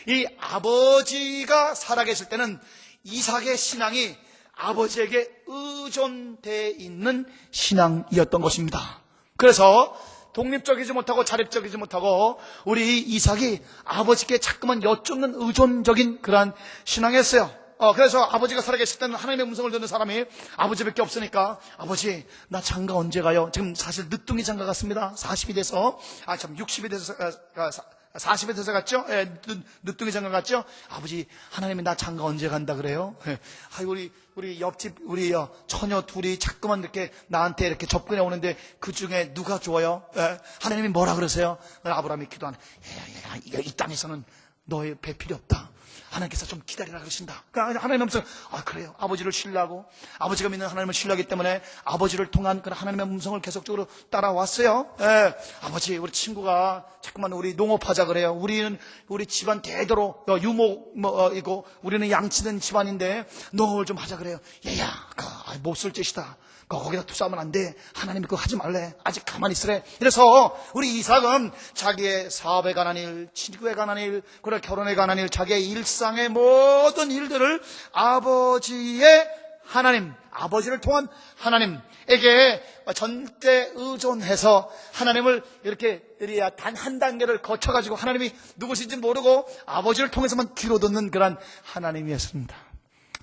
이 아버지가 살아계실 때는 이삭의 신앙이 아버지에게 의존되어 있는 신앙이었던 것입니다. 그래서 독립적이지 못하고 자립적이지 못하고 우리 이삭이 아버지께 자꾸만 여쭙는 의존적인 그러한 신앙이었어요. 그래서 아버지가 살아계실 때는 하나님의 음성을 듣는 사람이 아버지밖에 없으니까 아버지, 나 장가 언제 가요? 지금 사실 늦둥이 장가 갔습니다. 40이 돼서 60이 돼서 40에 돼서 갔죠? 예, 늦둥이 장가 갔죠? 아버지, 하나님이 나 장가 언제 간다 그래요? 예. 우리 옆집, 처녀 둘이 자꾸만 이렇게 나한테 이렇게 접근해 오는데 그 중에 누가 좋아요? 예. 하나님이 뭐라 그러세요? 아브라함이 기도하는, 이 땅에서는 너의 배 필요 없다. 하나님께서 좀 기다리라 그러신다. 그러니까 하나님 하면서 그래요. 아버지를 신뢰하고 아버지가 믿는 하나님을 신뢰하기 때문에 아버지를 통한 그런 하나님의 음성을 계속적으로 따라왔어요. 예. 아버지, 우리 친구가 자꾸만 우리 농업하자 그래요. 우리 집안 대대로 유목이고 우리는 양치는 집안인데 농업을 좀 하자 그래요. 얘야, 못 쓸 짓이다. 거기다 투자하면 안 돼. 하나님이 그거 하지 말래. 아직 가만히 있으래. 이래서 우리 이삭은 자기의 사업에 관한 일, 친구에 관한 일, 그리고 결혼에 관한 일, 자기의 일상의 모든 일들을 아버지의 하나님, 아버지를 통한 하나님에게 전대 의존해서 하나님을 이렇게 단 한 단계를 거쳐가지고 하나님이 누구신지 모르고 아버지를 통해서만 귀로 듣는 그런 하나님이었습니다.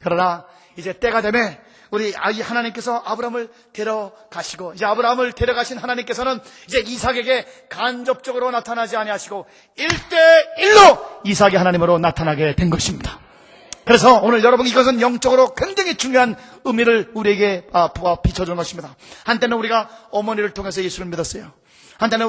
그러나 이제 때가 되면 우리 아이 하나님께서 아브라함을 데려가시고, 이제 아브라함을 데려가신 하나님께서는 이제 이삭에게 간접적으로 나타나지 아니하시고 1대1로 이삭이 하나님으로 나타나게 된 것입니다. 그래서 오늘 여러분, 이것은 영적으로 굉장히 중요한 의미를 우리에게 비춰주는 것입니다. 한때는 우리가 어머니를 통해서 예수를 믿었어요. 한때는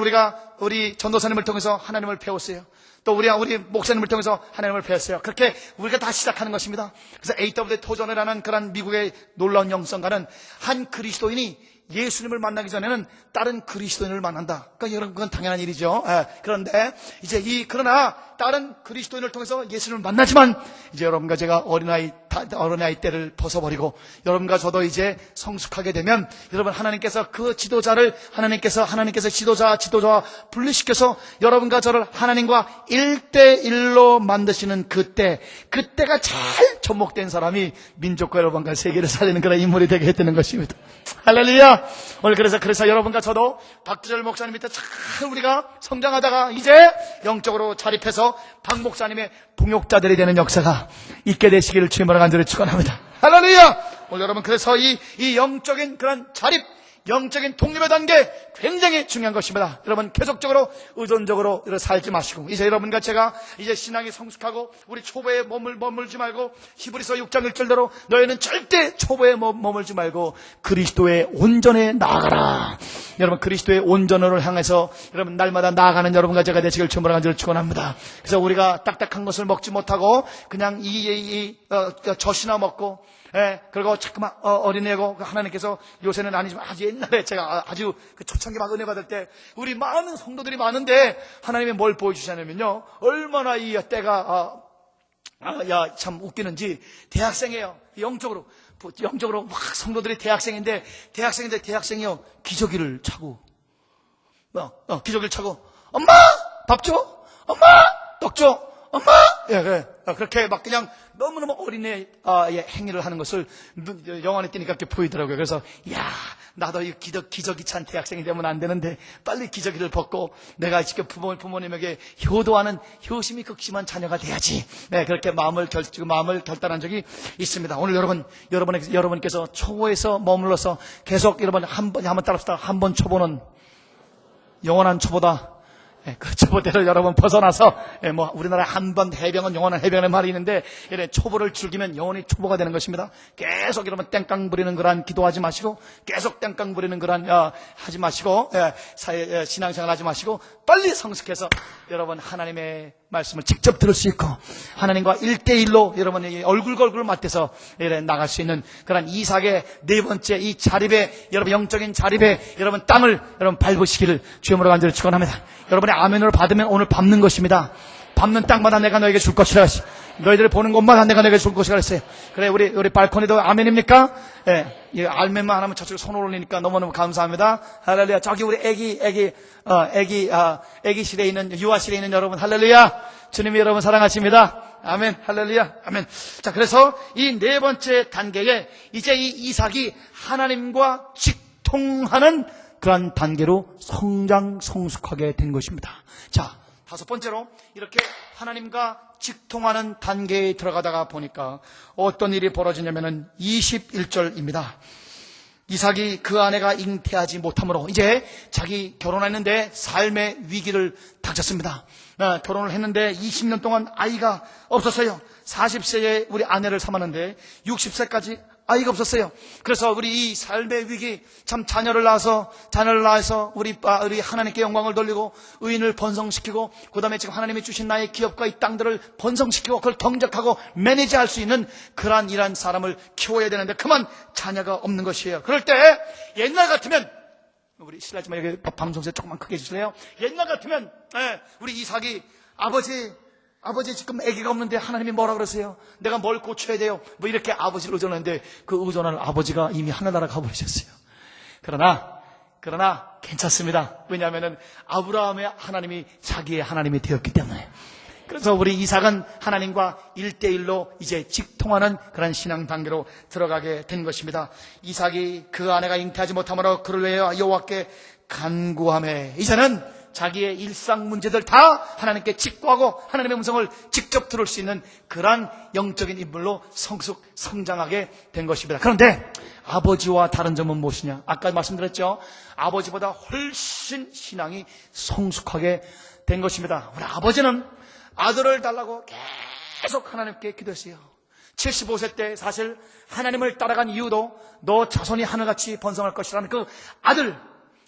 우리 전도사님을 통해서 하나님을 배웠어요. 또 우리 목사님을 통해서 하나님을 배웠어요. 그렇게 우리가 다 시작하는 것입니다. 그래서 AW 토전이라는 그런 미국의 놀라운 영성가는 한 그리스도인이 예수님을 만나기 전에는 다른 그리스도인을 만난다. 그러니까 여러분, 그건 당연한 일이죠. 그런데 이제 그러나 다른 그리스도인을 통해서 예수님을 만나지만, 이제 여러분과 제가 어린아이 때를 벗어버리고 여러분과 저도 이제 성숙하게 되면, 여러분, 하나님께서 그 지도자를 하나님께서 지도자와 분리시켜서 여러분과 저를 하나님과 1대1로 만드시는 그때가 잘 접목된 사람이 민족과 여러분과 세계를 살리는 그런 인물이 되게 되는 것입니다. 할렐루야. 오늘 그래서 여러분과 저도 박두절 목사님 밑에 참 우리가 성장하다가 이제 영적으로 자립해서 박 목사님의 동역자들이 되는 역사가 있게 되시기를 주님으로 간절히 축원합니다. 할렐루야. 오늘 여러분, 그래서 이 영적인 그런 자립, 영적인 독립의 단계 굉장히 중요한 것입니다. 여러분, 계속적으로 의존적으로 살지 마시고, 이제 여러분과 제가 이제 신앙이 성숙하고 우리 초보에 머물지 말고, 히브리서 6장 1절대로 너희는 절대 초보에 머물지 말고 그리스도의 온전에 나아가라. 여러분, 그리스도의 온전을 향해서 여러분 날마다 나아가는 여러분과 제가 되시길 주님으로 간절히 축원합니다. 그래서 우리가 딱딱한 것을 먹지 못하고 그냥 젖이나 먹고, 그리고 자꾸만 어린애고, 하나님께서 요새는 아니지만 아주 옛날에 제가 아주 그 초창기 막 은혜 받을 때 우리 많은 성도들이 많은데 하나님이 뭘 보여주시냐면요, 얼마나 이 때가 참 웃기는지, 대학생이에요. 영적으로 막 성도들이 대학생이요 기저귀를 차고 엄마 밥 줘, 엄마 떡 줘, 엄마, 그렇게 막 그냥 너무너무 어린애 행위를 하는 것을 영화에 띄니까 이렇게 보이더라고요. 그래서 나도 이 기저귀 찬 대학생이 되면 안 되는데 빨리 기저귀를 벗고 내가 직접 부모님에게 효도하는 효심이 극심한 자녀가 돼야지. 그렇게 마음을 결단한 적이 있습니다. 오늘 여러분께서 초보에서 머물러서 계속 여러분 한번 따라합시다. 한 번 초보는 영원한 초보다. 그 초보대로 여러분 벗어나서, 우리나라 한 번 해병은 영원한 해병의 말이 있는데, 이래 초보를 즐기면 영원히 초보가 되는 것입니다. 계속 여러분 땡깡 부리는 그런 기도하지 마시고, 계속 땡깡 부리는 그런 하지 마시고, 신앙생활 하지 마시고, 빨리 성숙해서 여러분 하나님의 말씀을 직접 들을 수 있고 하나님과 1대1로 여러분이 얼굴 맞대서 나갈 수 있는 그런 이삭의 네 번째 이 자립의, 여러분 영적인 자립의 여러분 땅을 여러분 밟으시기를 주님으로 간절히 축원합니다. 여러분의 아멘으로 받으면 오늘 밟는 것입니다. 밟는 땅마다 내가 너에게 줄 것이라. 너희들이 보는 곳마다 내가 너에게 줄 것이라 했어요. 그래, 우리 발코니도 아멘입니까? 아멘만 하면 저쪽에 손을 올리니까 너무너무 감사합니다. 할렐루야. 저기 우리 애기실에 있는, 유아실에 있는 여러분, 할렐루야. 주님이 여러분 사랑하십니다. 아멘. 할렐루야. 아멘. 자, 그래서 이 네 번째 단계에 이제 이 이삭이 하나님과 직통하는 그런 단계로 성숙하게 된 것입니다. 자, 다섯 번째로 이렇게 하나님과 직통하는 단계에 들어가다가 보니까 어떤 일이 벌어지냐면은 21절입니다. 이삭이 그 아내가 잉태하지 못함으로 이제 자기 결혼했는데 삶의 위기를 닥쳤습니다. 결혼을 했는데 20년 동안 아이가 없었어요. 40세에 우리 아내를 삼았는데 60세까지 아이가 없었어요. 그래서 우리 이 삶의 위기, 참 자녀를 낳아서 우리 하나님께 영광을 돌리고 의인을 번성시키고, 그 다음에 지금 하나님이 주신 나의 기업과 이 땅들을 번성시키고 그걸 경작하고 매니지할 수 있는 그러한 일한 사람을 키워야 되는데 그만 자녀가 없는 것이에요. 그럴 때 옛날 같으면, 우리 실례지만 여기 방송세 조금만 크게 해주실래요? 옛날 같으면 우리 이삭이 아버지 지금 아기가 없는데 하나님이 뭐라 그러세요? 내가 뭘 고쳐야 돼요? 뭐 이렇게 아버지를 의존하는데 그 의존하는 아버지가 이미 하늘나라 가버리셨어요. 그러나 괜찮습니다. 왜냐하면 아브라함의 하나님이 자기의 하나님이 되었기 때문에. 그래서 우리 이삭은 하나님과 1대1로 이제 직통하는 그런 신앙 단계로 들어가게 된 것입니다. 이삭이 그 아내가 잉태하지 못함으로 그를 위하여 여호와께 간구하며 이제는 자기의 일상 문제들 다 하나님께 직구하고 하나님의 음성을 직접 들을 수 있는 그러한 영적인 인물로 성장하게 된 것입니다. 그런데 아버지와 다른 점은 무엇이냐? 아까 말씀드렸죠. 아버지보다 훨씬 신앙이 성숙하게 된 것입니다. 우리 아버지는 아들을 달라고 계속 하나님께 기도했어요. 75세 때 사실 하나님을 따라간 이유도 너 자손이 하늘같이 번성할 것이라는 그 아들,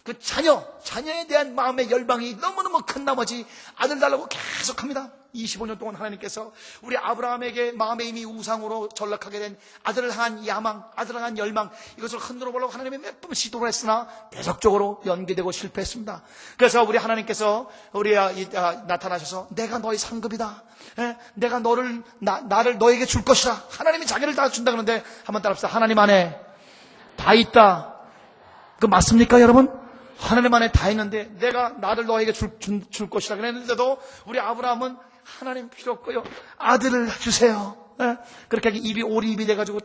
그 자녀에 대한 마음의 열망이 너무너무 큰 나머지 아들 달라고 계속합니다. 25년 동안 하나님께서 우리 아브라함에게 마음에 이미 우상으로 전락하게 된 아들을 향한 야망, 아들을 향한 열망, 이것을 흔들어 보려고 하나님이 몇 번 시도를 했으나 계속적으로 연기되고 실패했습니다. 그래서 우리 하나님께서 나타나셔서 내가 너의 상급이다. 내가 나를 너에게 줄 것이다. 하나님이 자기를 다 준다 그러는데 한번 따라합시다. 하나님 안에 다 있다. 그 맞습니까, 여러분? 하나님 안에 다 있는데 내가 나를 너에게 줄 것이라 그랬는데도 우리 아브라함은 하나님 필요 없고요, 아들을 주세요. 그렇게 입이 오리입이 돼가지고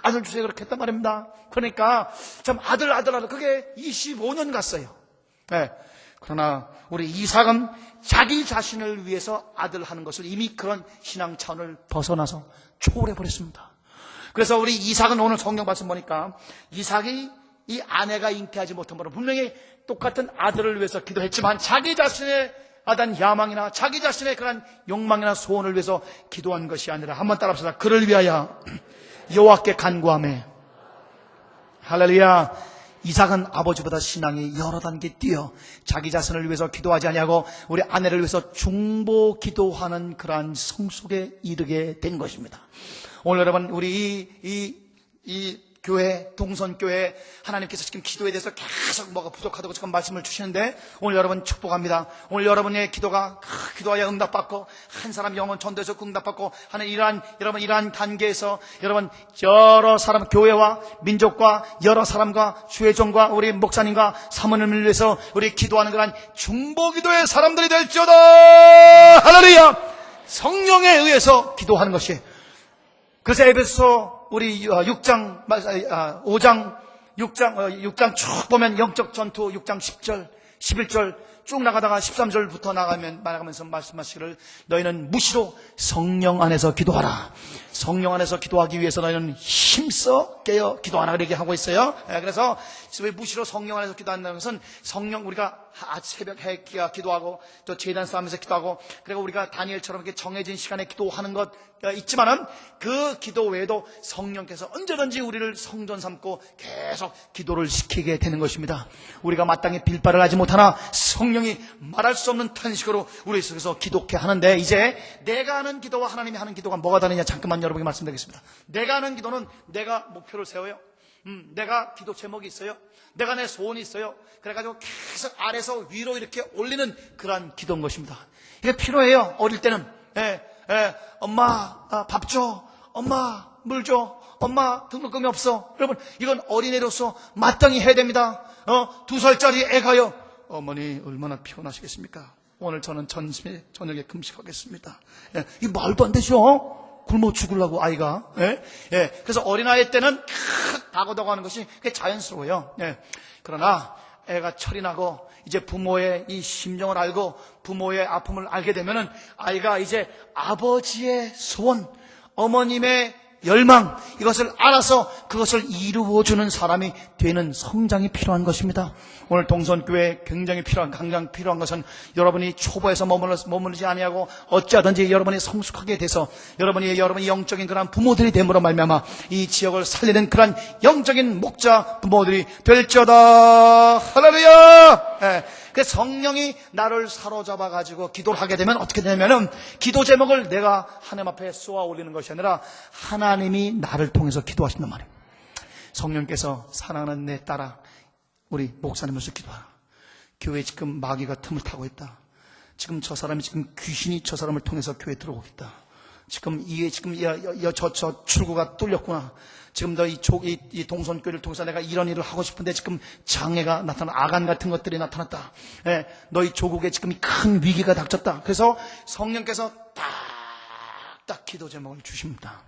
아들 주세요 그렇게 했단 말입니다. 그러니까 참 아들 그게 25년 갔어요. 그러나 우리 이삭은 자기 자신을 위해서 아들 하는 것을 이미 그런 신앙 차원을 벗어나서 초월해버렸습니다. 그래서 우리 이삭은 오늘 성경 말씀 보니까 이삭이 이 아내가 잉태하지 못한 바로 분명히 똑같은 아들을 위해서 기도했지만 자기 자신의 어떤 야망이나 자기 자신의 그런 욕망이나 소원을 위해서 기도한 것이 아니라, 한번 따라합시다. 그를 위하여 여호와께 간구하며. 할렐루야. 이삭은 아버지보다 신앙이 여러 단계 뛰어 자기 자신을 위해서 기도하지 아니하고 우리 아내를 위해서 중보 기도하는 그러한 성숙에 이르게 된 것입니다. 오늘 여러분, 우리 이 교회, 동선교회, 하나님께서 지금 기도에 대해서 계속 뭐가 부족하다고 지금 말씀을 주시는데, 오늘 여러분 축복합니다. 오늘 여러분의 기도가 기도하여 응답받고 한 사람 영혼 전도해서 응답받고 하는 이러한 단계에서 여러분 여러 사람, 교회와 민족과 여러 사람과 주의 종과 우리 목사님과 사모님을 위해서 우리 기도하는 그런 중보기도의 사람들이 될지어다. 할렐루야. 성령에 의해서 기도하는 것이. 그래서 에베소 우리 5장 쭉 보면 영적 전투 6장 10절, 11절 쭉 나가다가 13절부터 나가면서 말씀하시기를 너희는 무시로 성령 안에서 기도하라. 성령 안에서 기도하기 위해서 너희는 힘써 깨어 기도하라 그렇게 하고 있어요. 그래서 무시로 성령 안에서 기도한다는 것은 성령, 우리가 새벽에 기도하고 또 제단 싸움에서 기도하고 그리고 우리가 다니엘처럼 이렇게 정해진 시간에 기도하는 것 있지만은 그 기도 외에도 성령께서 언제든지 우리를 성전 삼고 계속 기도를 시키게 되는 것입니다. 우리가 마땅히 빌바를 하지 못하나 성령이 말할 수 없는 탄식으로 우리 속에서 기도케 하는데, 이제 내가 하는 기도와 하나님이 하는 기도가 뭐가 다르냐 잠깐만 여러분에게 말씀드리겠습니다. 내가 하는 기도는 내가 목표를 세워요. 내가 기도 제목이 있어요. 내가 내 소원이 있어요. 그래가지고 계속 아래서 위로 이렇게 올리는 그러한 기도인 것입니다. 이게 필요해요. 어릴 때는 엄마 밥 줘, 엄마 물 줘, 엄마 등록금이 없어. 여러분, 이건 어린애로서 마땅히 해야 됩니다. 2살짜리 애가요, 어머니 얼마나 피곤하시겠습니까? 오늘 저는 저녁에 금식하겠습니다. 이 말도 안 되죠. 굶어 죽으려고 아이가. 그래서 어린아이 때는 다고다고 하는 것이 그게 자연스러워요. 그러나 애가 철이 나고 이제 부모의 이 심정을 알고 부모의 아픔을 알게 되면은 아이가 이제 아버지의 소원, 어머님의 열망, 이것을 알아서 그것을 이루어주는 사람이 되는 성장이 필요한 것입니다. 오늘 동선교회에 굉장히 강장 필요한 것은 여러분이 초보에서 머무르지 아니하고 어찌하든지 여러분이 성숙하게 돼서 여러분이 영적인 그런 부모들이 됨으로 말미암아 이 지역을 살리는 그런 영적인 목자 부모들이 될지어다. 할렐루야. 그 성령이 나를 사로잡아 가지고 기도를 하게 되면 어떻게 되냐면은 기도 제목을 내가 하나님 앞에 쏘아 올리는 것이 아니라 하나님이 나를 통해서 기도하신단 말이에요. 성령께서 사랑하는 내 딸아, 우리 목사님으로서 기도하라. 교회에 지금 마귀가 틈을 타고 있다. 지금 저 사람이 지금 귀신이 저 사람을 통해서 교회에 들어오겠다. 지금 저 출구가 뚫렸구나. 지금 이 동선교회를 통해서 내가 이런 일을 하고 싶은데 지금 장애가 나타나, 아간 같은 것들이 나타났다. 너희 조국에 지금 큰 위기가 닥쳤다. 그래서 성령께서 딱 기도 제목을 주십니다.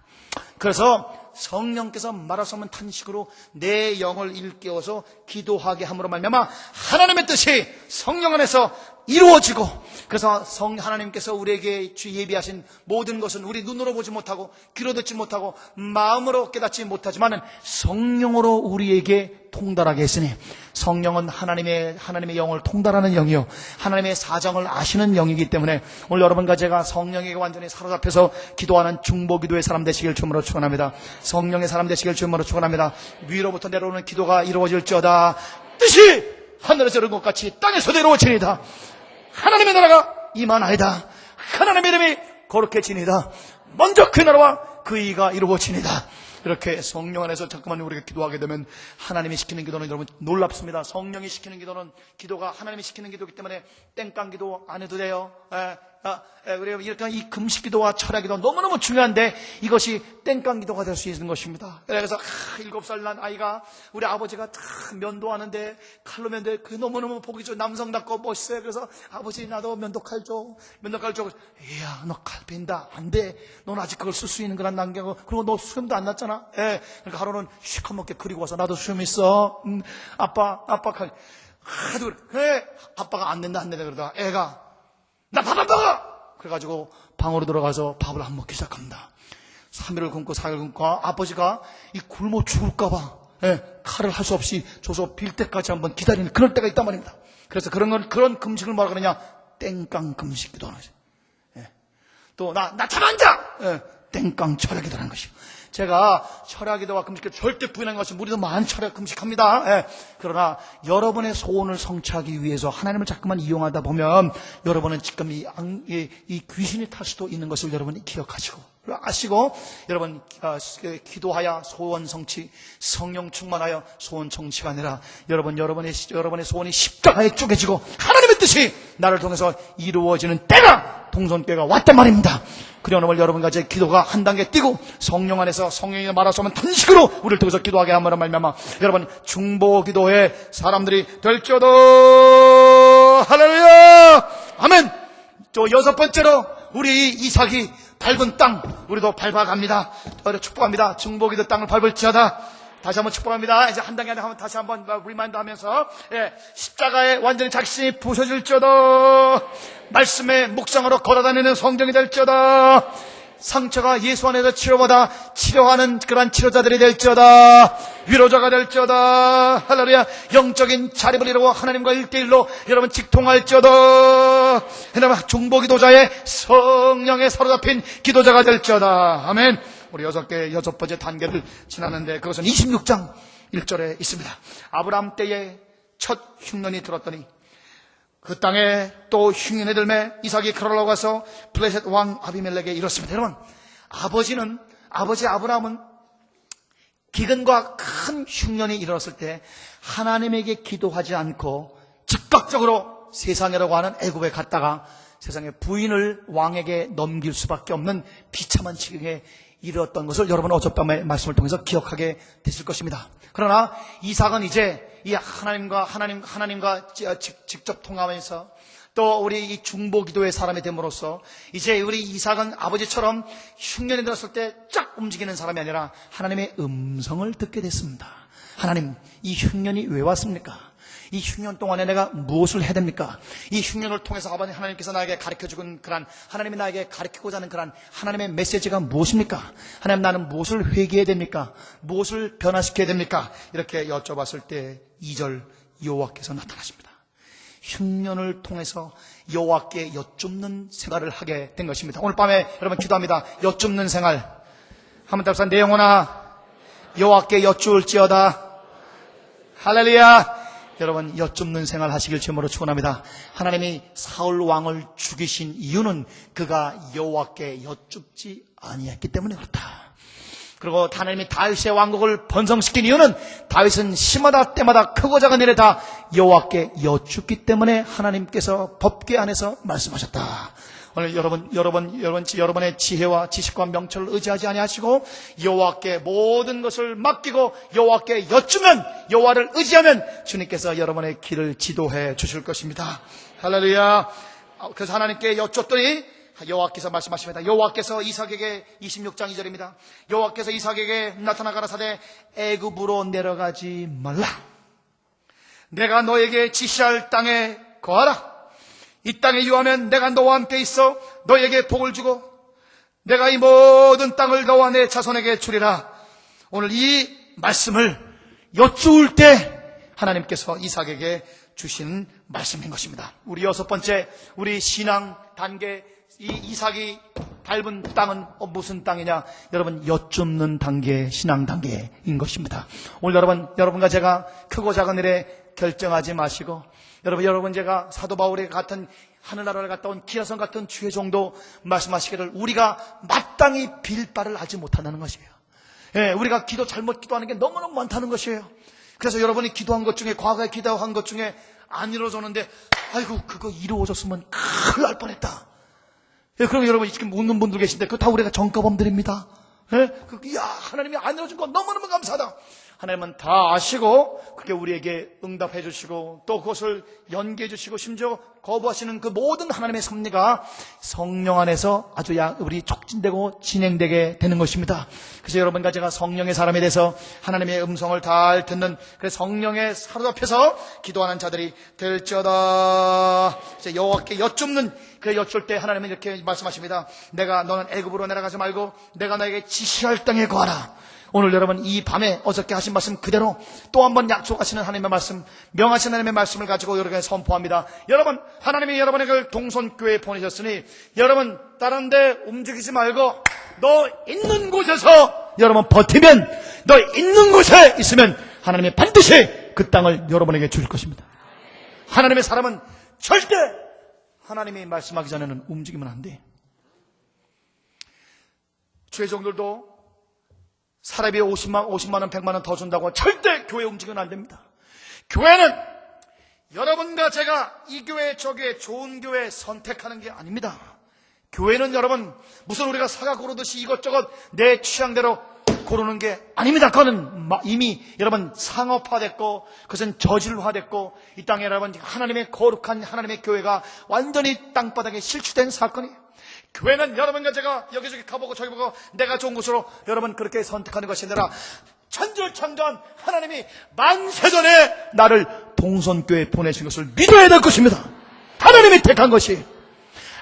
그래서 성령께서 말할 수 없는 탄식으로 내 영을 일깨워서 기도하게 함으로 말미암아 하나님의 뜻이 성령 안에서 이루어지고, 그래서 하나님께서 우리에게 예비하신 모든 것은 우리 눈으로 보지 못하고 귀로 듣지 못하고 마음으로 깨닫지 못하지만 성령으로 우리에게 통달하게 했으니, 성령은 하나님의 영을 통달하는 영이요 하나님의 사정을 아시는 영이기 때문에 오늘 여러분과 제가 성령에게 완전히 사로잡혀서 기도하는 중보기도의 사람 되시길 주님으로 축원합니다. 성령의 사람 되시길 주님으로 축원합니다. 위로부터 내려오는 기도가 이루어질지어다. 뜻이 하늘에서 이룬 것 같이 땅에서 내려오치니이다. 하나님의 나라가 임하나이다. 하나님의 이름이 거룩해지니이다. 먼저 그 나라와 그 의가 이루어지니이다. 이렇게 성령 안에서 잠깐만 우리가 기도하게 되면 하나님이 시키는 기도는 여러분 놀랍습니다. 성령이 시키는 기도는 기도가 하나님이 시키는 기도이기 때문에 땡깡 기도 안 해도 돼요. 그래요. 이렇게 이 금식 기도와 철야 기도 너무너무 중요한데 이것이 땡깡 기도가 될 수 있는 것입니다. 그래서 7살 난 아이가 우리 아버지가 면도하는데 칼로 면도해. 그 너무너무 보기 좋은 남성답고 멋있어요. 그래서 아버지 나도 면도칼 줘. 이야 너 칼 뺀다. 안 돼. 넌 아직 그걸 쓸 수 있는 거란 단계고, 그리고 너 수염도 안 났잖아. 그러니까 하루는 시커멓게 그리고 와서 나도 수염 있어. 아빠 칼 하도 그래. 아빠가 안 된다 그러다가 애가 나 밥 안 먹어! 그래가지고 방으로 들어가서 밥을 안 먹기 시작합니다. 3일을 굶고 4일 굶고 아버지가 이 굶어 죽을까봐 칼을 할 수 없이 줘서 빌 때까지 한번 기다리는 그럴 때가 있단 말입니다. 그래서 그런 금식을 뭐라 그러냐? 땡깡 금식기도 하는 거죠. 또 나 잠 안 자! 땡깡 철야기도 하는 것이요. 제가 철야기도와 금식을 절대 부인하는 것은 우리도 많은 철야 금식합니다. 그러나 여러분의 소원을 성취하기 위해서 하나님을 자꾸만 이용하다 보면 여러분은 지금 이 귀신이 탈 수도 있는 것을 여러분이 기억하시고 아시고, 여러분 기도하여 소원 성취, 성령 충만하여 소원 성취가 아니라 여러분의 소원이 십자가에 쪼개지고 하나님의 뜻이 나를 통해서 이루어지는 때가 동선때가 왔단 말입니다. 그러나 오늘 여러분과 제 기도가 한 단계 뛰고 성령 안에서 성령이 말할 수 없는 탄식으로 우리를 통해서 기도하게 함으로 말미암아 여러분 중보기도의 사람들이 될지어다. 할렐루야. 아멘. 또 6번째로 우리 이삭이 밟은 땅 우리도 밟아갑니다. 축복합니다. 중보기도 땅을 밟을지어다. 다시 한번 축복합니다. 이제 한 단계 하면 다시 한번 리마인드 하면서 십자가에 완전히 자신이 부서질지어다. 말씀의 묵상으로 걸어다니는 성경이 될지어다. 상처가 예수 안에서 치료받아 치료하는 그런 치료자들이 될지어다. 위로자가 될지어다. 할렐루야. 영적인 자립을 이루고 하나님과 1대1로 여러분 직통할지어다. 여러분 중보기도자의 성령에 사로잡힌 기도자가 될지어다. 아멘. 우리 6번째 단계를 지났는데 그것은 26장 1절에 있습니다. 아브라함 때에 첫 흉년이 들었더니 그 땅에 또 흉년이 들매 이삭이 그러려고 가서 블레셋 왕 아비멜렉에 이렇습니다. 여러분, 아버지 아브라함은 기근과 큰 흉년이 일어났을 때 하나님에게 기도하지 않고 즉각적으로 세상이라고 하는 애굽에 갔다가 세상의 부인을 왕에게 넘길 수밖에 없는 비참한 지경에 이르렀던 것을 여러분 어젯밤의 말씀을 통해서 기억하게 됐을 것입니다. 그러나 이삭은 이제 이 하나님과 직접 통하면서 또 우리 이 중보기도의 사람이 됨으로써 이제 우리 이삭은 아버지처럼 흉년이 들었을 때 쫙 움직이는 사람이 아니라 하나님의 음성을 듣게 됐습니다. 하나님, 이 흉년이 왜 왔습니까? 이 흉년 동안에 내가 무엇을 해야 됩니까? 이 흉년을 통해서 아버지 하나님께서 나에게 가르쳐주는 그런 하나님이 나에게 가르치고자 하는 그런 하나님의 메시지가 무엇입니까? 하나님, 나는 무엇을 회개해야 됩니까? 무엇을 변화시켜야 됩니까? 이렇게 여쭤봤을 때 2절 여호와께서 나타나십니다. 흉년을 통해서 여호와께 여쭙는 생활을 하게 된 것입니다. 오늘 밤에 여러분 기도합니다. 여쭙는 생활. 한번 답사 내 영혼아 여호와께 여쭈을지어다. 할렐루야. 여러분 여쭙는 생활 하시길 주님으로 축원합니다. 하나님이 사울 왕을 죽이신 이유는 그가 여호와께 여쭙지 아니했기 때문에 그렇다. 그리고 하나님이 다윗의 왕국을 번성시킨 이유는 다윗은 시마다 때마다 크고 작은 일에 다 여호와께 여쭙기 때문에 하나님께서 법궤 안에서 말씀하셨다. 오늘 여러분의 지혜와 지식과 명철을 의지하지 아니하시고 여호와께 모든 것을 맡기고 여호와께 여쭈면, 여호와를 의지하면 주님께서 여러분의 길을 지도해 주실 것입니다. 할렐루야. 그래서 하나님께 여쭙더니 여호와께서 말씀하십니다. 여호와께서 이삭에게 26장 2절입니다. 여호와께서 이삭에게 나타나 가라사대 애굽으로 내려가지 말라. 내가 너에게 지시할 땅에 거하라. 이 땅에 유하면 내가 너와 함께 있어 너에게 복을 주고 내가 이 모든 땅을 너와 내 자손에게 주리라. 오늘 이 말씀을 여쭈을 때 하나님께서 이삭에게 주신 말씀인 것입니다. 우리 여섯 번째, 우리 신앙 단계, 이 이삭이 밟은 땅은 무슨 땅이냐? 여러분, 여쭙는 단계, 신앙 단계인 것입니다. 오늘 여러분과 제가 크고 작은 일에 결정하지 마시고, 여러분 제가 사도 바울의 같은 하늘나라를 갔다 온 기라성 같은 주의 정도 말씀하시기를 우리가 마땅히 빌 바를 알지 못한다는 것이에요. 예, 우리가 잘못 기도하는 게 너무너무 많다는 것이에요. 그래서 여러분이 기도한 것 중에, 과거에 기도한 것 중에 안 이루어졌는데, 아이고, 그거 이루어졌으면 큰일 날 뻔했다. 예, 그럼 여러분 지금 웃는 분들 계신데, 그거 다 우리가 전과범들입니다. 예, 하나님이 안 이루어진 거 너무너무 감사하다. 하나님은 다 아시고, 그게 우리에게 응답해 주시고, 또 그것을 연계해 주시고, 심지어 거부하시는 그 모든 하나님의 섭리가 성령 안에서 아주 우리 촉진되고 진행되게 되는 것입니다. 그래서 여러분과 제가 성령의 사람이 돼서 하나님의 음성을 잘 듣는, 그래서 성령에 사로잡혀서 기도하는 자들이 될지어다. 여호와께 여쭙는, 그 여쭐 때 하나님은 이렇게 말씀하십니다. 너는 애굽으로 내려가지 말고 내가 너에게 지시할 땅에 거하라. 오늘 여러분 이 밤에 어저께 하신 말씀 그대로 또 한 번 약속하시는 하나님의 말씀, 명하신 하나님의 말씀을 가지고 여러분에게 선포합니다. 여러분, 하나님이 여러분에게 동선교회에 보내셨으니 여러분 다른 데 움직이지 말고 너 있는 곳에서 여러분 버티면, 너 있는 곳에 있으면 하나님이 반드시 그 땅을 여러분에게 줄 것입니다. 하나님의 사람은 절대 하나님이 말씀하기 전에는 움직이면 안 돼. 주의 종들도 사람이 50만 원, 100만 원 더 준다고 절대 교회 움직이면 안 됩니다. 교회는 여러분과 제가 이 교회, 저 교회, 좋은 교회 선택하는 게 아닙니다. 교회는 여러분 무슨 우리가 사과 고르듯이 이것저것 내 취향대로 고르는 게 아닙니다. 그거는 이미 여러분 상업화됐고, 그것은 저질화됐고, 이 땅에 여러분 하나님의 거룩한 하나님의 교회가 완전히 땅바닥에 실추된 사건이에요. 교회는 여러분과 제가 여기저기 가보고 저기 보고 내가 좋은 곳으로 여러분 그렇게 선택하는 것이 아니라 천절창조한 하나님이 만세전에 나를 동선교회에 보내신 것을 믿어야 될 것입니다. 하나님이 택한 것이,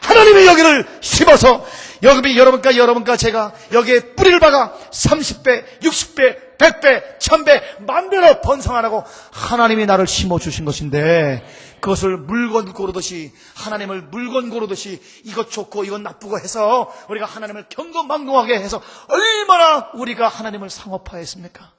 하나님이 여기를 심어서 여러분과 제가 여기에 뿌리를 박아 30배, 60배, 100배, 1000배, 만배로 번성하라고 하나님이 나를 심어주신 것인데, 그것을 물건 고르듯이, 하나님을 물건 고르듯이 이것 좋고 이것 나쁘고 해서 우리가 하나님을 경거망동하게 해서 얼마나 우리가 하나님을 상업화했습니까?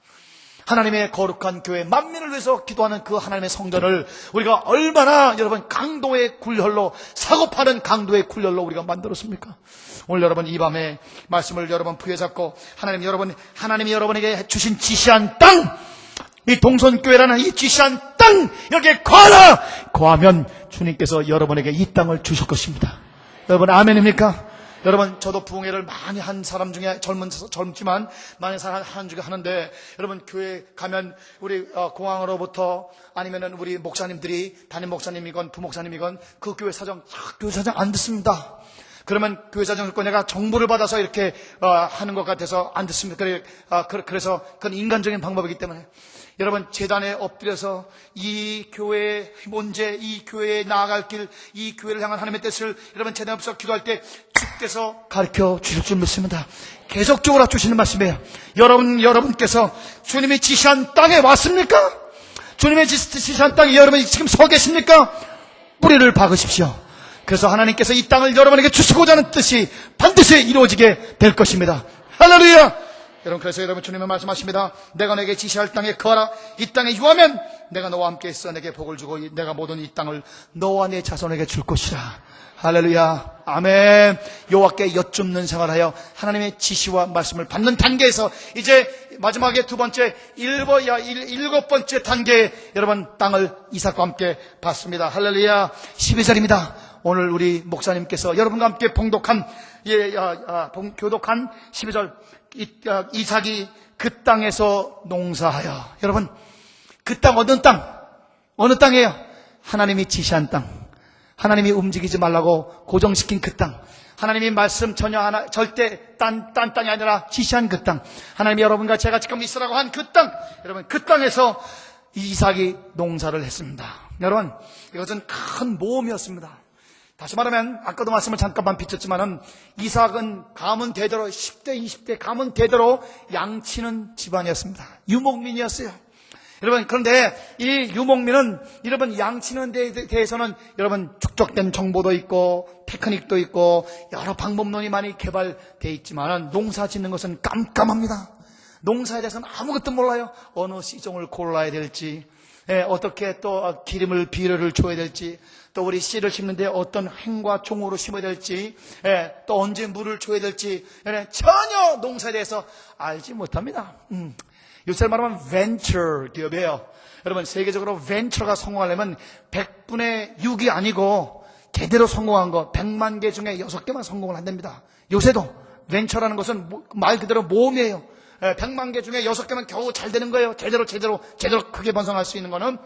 하나님의 거룩한 교회, 만민을 위해서 기도하는 그 하나님의 성전을 우리가 얼마나 여러분 강도의 굴혈로, 사고파는 강도의 굴혈로 우리가 만들었습니까? 오늘 여러분 이 밤에 말씀을 여러분 부여잡고 하나님이 여러분에게 주신 지시한 땅, 이 동선교회라는 이 지시한 땅, 여기에 거하라! 거하면 주님께서 여러분에게 이 땅을 주실 것입니다. 여러분 아멘입니까? 여러분, 저도 부흥회를 많이 한 사람 중에 젊지만 많이 하는 중에 하는데, 여러분 교회 가면 우리 공항으로부터 아니면은 우리 목사님들이, 담임 목사님이건 부목사님이건 그 교회 사정 안 듣습니다. 그러면 교회 사정 듣고 내가 정보를 받아서 이렇게 하는 것 같아서 안 듣습니다. 그래서 그건 인간적인 방법이기 때문에 여러분 제단에 엎드려서 이 교회의 문제, 이 교회에 나아갈 길, 이 교회를 향한 하나님의 뜻을 여러분 제단에 엎드려서 기도할 때 주께서 가르쳐 주실 줄 믿습니다. 계속적으로 주시는 말씀이에요. 여러분께서 주님이 지시한 땅에 왔습니까? 주님의 지시한 땅에 여러분이 지금 서 계십니까? 뿌리를 박으십시오. 그래서 하나님께서 이 땅을 여러분에게 주시고자 하는 뜻이 반드시 이루어지게 될 것입니다. 할렐루야! 여러분, 그래서 여러분 주님은 말씀하십니다. 내가 너에게 지시할 땅에 거하라. 이 땅에 유하면 내가 너와 함께 있어 내게 복을 주고 내가 모든 이 땅을 너와 네 자손에게 줄 것이라. 할렐루야. 아멘. 여호와께 여쭙는 생활하여 하나님의 지시와 말씀을 받는 단계에서 이제 마지막에 두 번째, 일곱 번째 단계에 여러분 땅을 이삭과 함께 받습니다. 할렐루야. 12절입니다. 오늘 우리 목사님께서 여러분과 함께 교독한 12절, 이삭이 그 땅에서 농사하여. 여러분, 그 땅 어느 땅? 어느 땅이에요? 하나님이 지시한 땅, 하나님이 움직이지 말라고 고정시킨 그 땅, 하나님이 말씀 절대 딴 땅이 아니라 지시한 그 땅, 하나님이 여러분과 제가 지금 있으라고 한 그 땅, 여러분 그 땅에서 이삭이 농사를 했습니다. 여러분, 이것은 큰 모험이었습니다. 다시 말하면 아까도 말씀을 잠깐만 비쳤지만은 이삭은 가문 대대로 10대 20대 가문 대대로 양치는 집안이었습니다. 유목민이었어요. 여러분, 그런데 이 유목민은 여러분 양치는 데에 대해서는 여러분 축적된 정보도 있고 테크닉도 있고 여러 방법론이 많이 개발되어 있지만은 농사 짓는 것은 깜깜합니다. 농사에 대해서는 아무것도 몰라요. 어느 씨종을 골라야 될지, 어떻게 또 기름을 비료를 줘야 될지, 또 우리 씨를 심는데 어떤 행과 종으로 심어야 될지, 또 언제 물을 줘야 될지 전혀 농사에 대해서 알지 못합니다. 요새 말하면 벤처 기업이에요. 여러분, 세계적으로 벤처가 성공하려면 100분의 6이 아니고 제대로 성공한 거 100만 개 중에 6개만 성공을 한답니다. 요새도 벤처라는 것은 말 그대로 모험이에요. 100만 개 중에 6개만 겨우 잘 되는 거예요. 제대로 크게 번성할 수 있는 거는.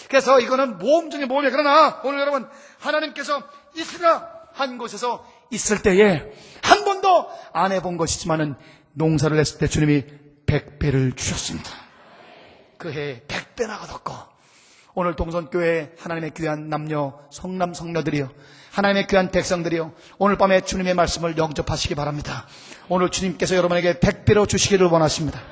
그래서 이거는 모험 중에 모험이에요. 그러나 오늘 여러분, 하나님께서 이스라 한 곳에서 있을 때에 한 번도 안 해본 것이지만은 농사를 했을 때 주님이 100배를 주셨습니다. 그 해에 100배나 얻었고, 오늘 동선교회 하나님의 귀한 남녀 성남 성녀들이요, 하나님의 귀한 백성들이요, 오늘 밤에 주님의 말씀을 영접하시기 바랍니다. 오늘 주님께서 여러분에게 100배로 주시기를 원하십니다.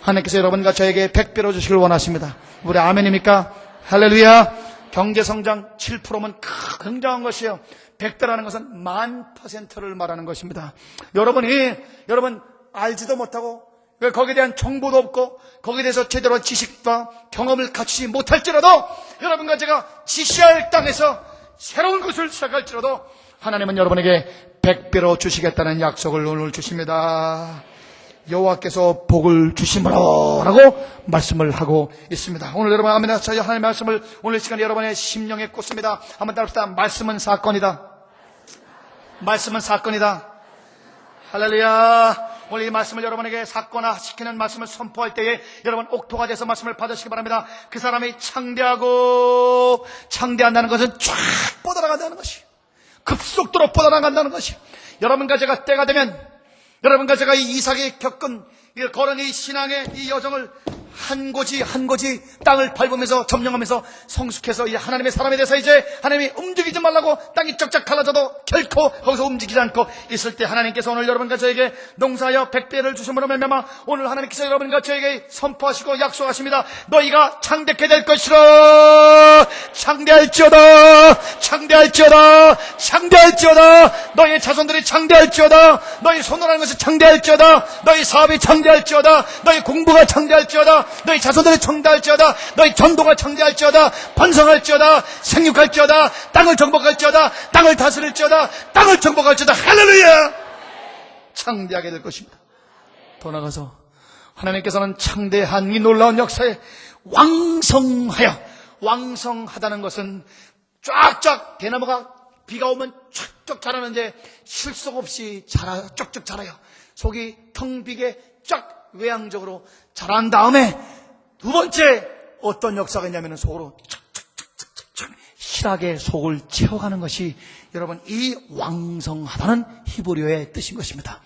하나님께서 여러분과 저에게 100배로 주시기를 원하십니다. 우리 아멘입니까? 할렐루야. 경제성장 7%면 굉장한 것이에요. 100배라는 것은 10,000%를 말하는 것입니다. 여러분 알지도 못하고 거기에 대한 정보도 없고 거기에 대해서 제대로 지식과 경험을 갖추지 못할지라도, 여러분과 제가 지시할 땅에서 새로운 것을 시작할지라도 하나님은 여러분에게 100배로 주시겠다는 약속을 오늘 주십니다. 여호와께서 복을 주심으로라고 말씀을 하고 있습니다. 오늘 여러분 아멘 하셔서 하나님의 말씀을 오늘 시간 여러분의 심령에 꽂습니다. 한번 따라합시다. 말씀은 사건이다. 말씀은 사건이다. 할렐루야. 오늘 이 말씀을 여러분에게 사건화시키는 말씀을 선포할 때에 여러분 옥토가 돼서 말씀을 받으시기 바랍니다. 그 사람이 창대한다는 것은 쫙 뻗어나간다는 것이, 급속도로 뻗어나간다는 것이, 여러분과 제가 때가 되면, 여러분과 제가 이 이삭이 겪은 걸은 이 신앙의 이 여정을 한 고지 땅을 밟으면서 점령하면서 성숙해서 이 하나님의 사람에 대해서 이제 하나님이 움직이지 말라고 땅이 쩍쩍 갈라져도 결코 거기서 움직이지 않고 있을 때, 하나님께서 오늘 여러분과 저에게 농사하여 100배를 주심으로 말미암아 오늘 하나님께서 여러분과 저에게 선포하시고 약속하십니다. 너희가 창대케 될 것이라. 창대할지어다. 너희의 자손들이 창대할지어다. 너희 손으로 하는 것이 창대할지어다. 너희 사업이 창대할지어다. 너희 공부가 창대할지어다. 너희 자손들이 창대할지어다. 너희 전도가 창대할지어다. 번성할지어다. 생육할지어다. 땅을 정복할지어다. 땅을 다스릴지어다. 땅을 정복할지어다. 할렐루야. 창대하게 될 것입니다. 더 나아가서 하나님께서는 창대한 이 놀라운 역사에 왕성하다는 것은 쫙쫙 대나무가 비가 오면 쫙쫙 자라는데 실속 없이 쭉쭉 자라요. 속이 텅 비게 쫙 외향적으로 자란 다음에 두 번째 어떤 역사가 있냐면 속으로 착착착착착 실하게 속을 채워가는 것이 여러분 이 왕성하다는 히브리어의 뜻인 것입니다.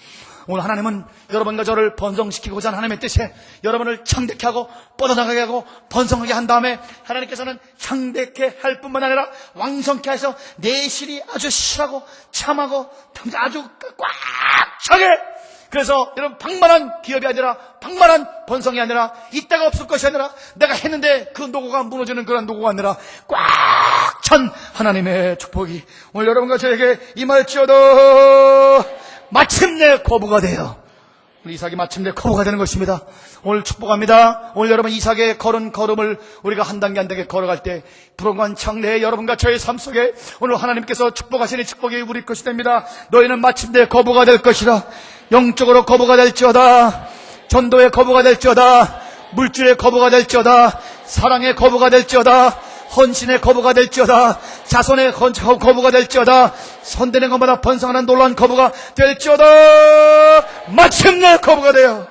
오늘 하나님은 여러분과 저를 번성시키고자 하는 하나님의 뜻에 여러분을 창대케 하고 뻗어나가게 하고 번성하게 한 다음에 하나님께서는 창대케 할 뿐만 아니라 왕성케 해서 내실이 아주 실하고 참하고 아주 꽉 차게, 그래서 여러분 방만한 기업이 아니라 방만한 번성이 아니라 이때가 없을 것이 아니라 내가 했는데 그 노고가 무너지는 그런 노고가 아니라 꽉 찬 하나님의 축복이 오늘 여러분과 저에게 임할지어다. 마침내 거부가 돼요. 우리 이삭이 마침내 거부가 되는 것입니다. 오늘 축복합니다. 오늘 여러분 이삭의 걸은 걸음을 우리가 한 단계 한 단계 걸어갈 때 불어간 창내에 여러분과 저의 삶 속에 오늘 하나님께서 축복하시는 축복이 우리 것이 됩니다. 너희는 마침내 거부가 될 것이라. 영적으로 거부가 될지어다. 전도의 거부가 될지어다. 물질의 거부가 될지어다. 사랑의 거부가 될지어다. 헌신의 거부가 될지어다. 자손의 거부가 될지어다. 손대는 것마다 번성하는 놀라운 거부가 될지어다. 마침내 거부가 돼요.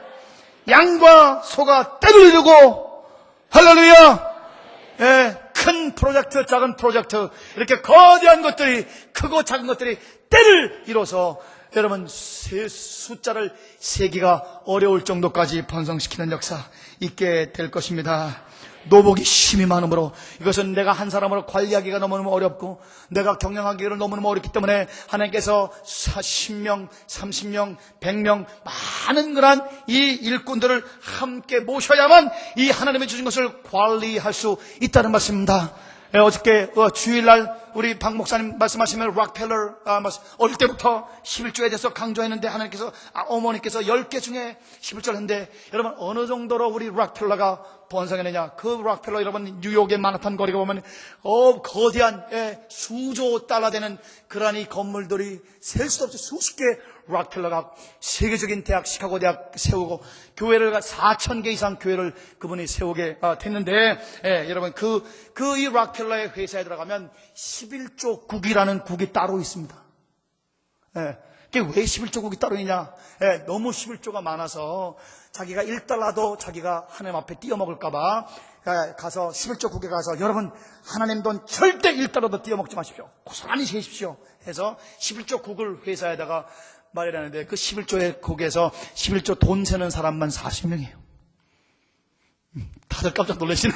양과 소가 떼를 이루고, 할렐루야. 큰 프로젝트, 작은 프로젝트, 이렇게 거대한 것들이, 크고 작은 것들이 떼를 이뤄서 여러분 숫자를 세기가 어려울 정도까지 번성시키는 역사 있게 될 것입니다. 노복이 심히 많으므로 이것은 내가 한 사람으로 관리하기가 너무너무 어렵고 내가 경영하기를 너무너무 어렵기 때문에 하나님께서 10명, 30명, 100명 많은 그런 이 일꾼들을 함께 모셔야만 이 하나님이 주신 것을 관리할 수 있다는 말씀입니다. 어저께 주일날 우리 박 목사님 말씀하시면 락펠러 어릴 때부터 11조에 대해서 강조했는데 하나님께서 어머니께서 10개 중에 11조를 했는데 여러분 어느 정도로 우리 락펠러가 번성했느냐. 그 락펠러 여러분 뉴욕의 마나탄 거리가 보면 거대한 수조 달러 되는 그러한 이 건물들이 셀 수도 없이 수십 개 락펠러가 세계적인 대학 시카고 대학 세우고 교회를 4,000개 이상 교회를 그분이 세우게 됐는데 여러분 이 락펠러의 회사에 들어가면 11조 국이라는 국이 따로 있습니다. 그게 왜 11조 국이 따로 있냐? 너무 11조가 많아서 자기가 1달러도 자기가 하나님 앞에 띄어먹을까봐 가서 11조 국에 가서 여러분 하나님 돈 절대 1달러도 띄어먹지 마십시오. 고스란히 세십시오. 해서 11조 국을 회사에다가 말이라는데 그 11조의 국에서 11조 돈 세는 사람만 40명이에요. 다들 깜짝 놀라시네.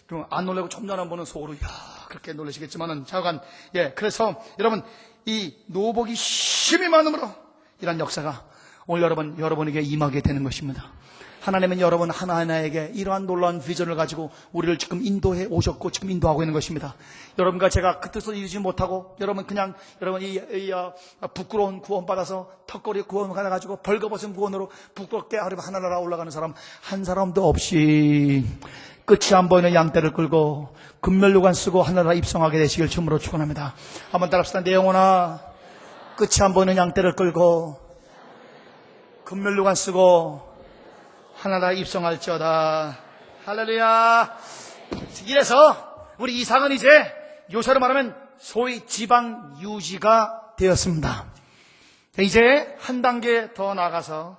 그럼 안 놀라고 좀 전에 보는 속으로 그렇게 놀라시겠지만은 잠깐 그래서 여러분 이 노복이 심히 많음으로 이런 역사가 오늘 여러분에게 임하게 되는 것입니다. 하나님은 여러분 하나하나에게 이러한 놀라운 비전을 가지고 우리를 지금 인도해 오셨고 지금 인도하고 있는 것입니다. 여러분과 제가 그 뜻을 이루지 못하고 여러분 그냥 여러분이 부끄러운 구원 받아서 턱걸이 구원 받아가지고 벌거벗은 구원으로 부끄럽게 하늘나라 올라가는 사람 한 사람도 없이 끝이 안 보이는 양떼를 끌고 금면류관 쓰고 하늘나라 입성하게 되시길 주님으로 축원합니다. 한번 따라합시다. 내 영혼아 끝이 안 보이는 양떼를 끌고 금면류관 쓰고 하나나라 입성할지어다. 할렐루야. 이래서 우리 이삭은 이제 요새로 말하면 소위 지방 유지가 되었습니다. 이제 한 단계 더 나아가서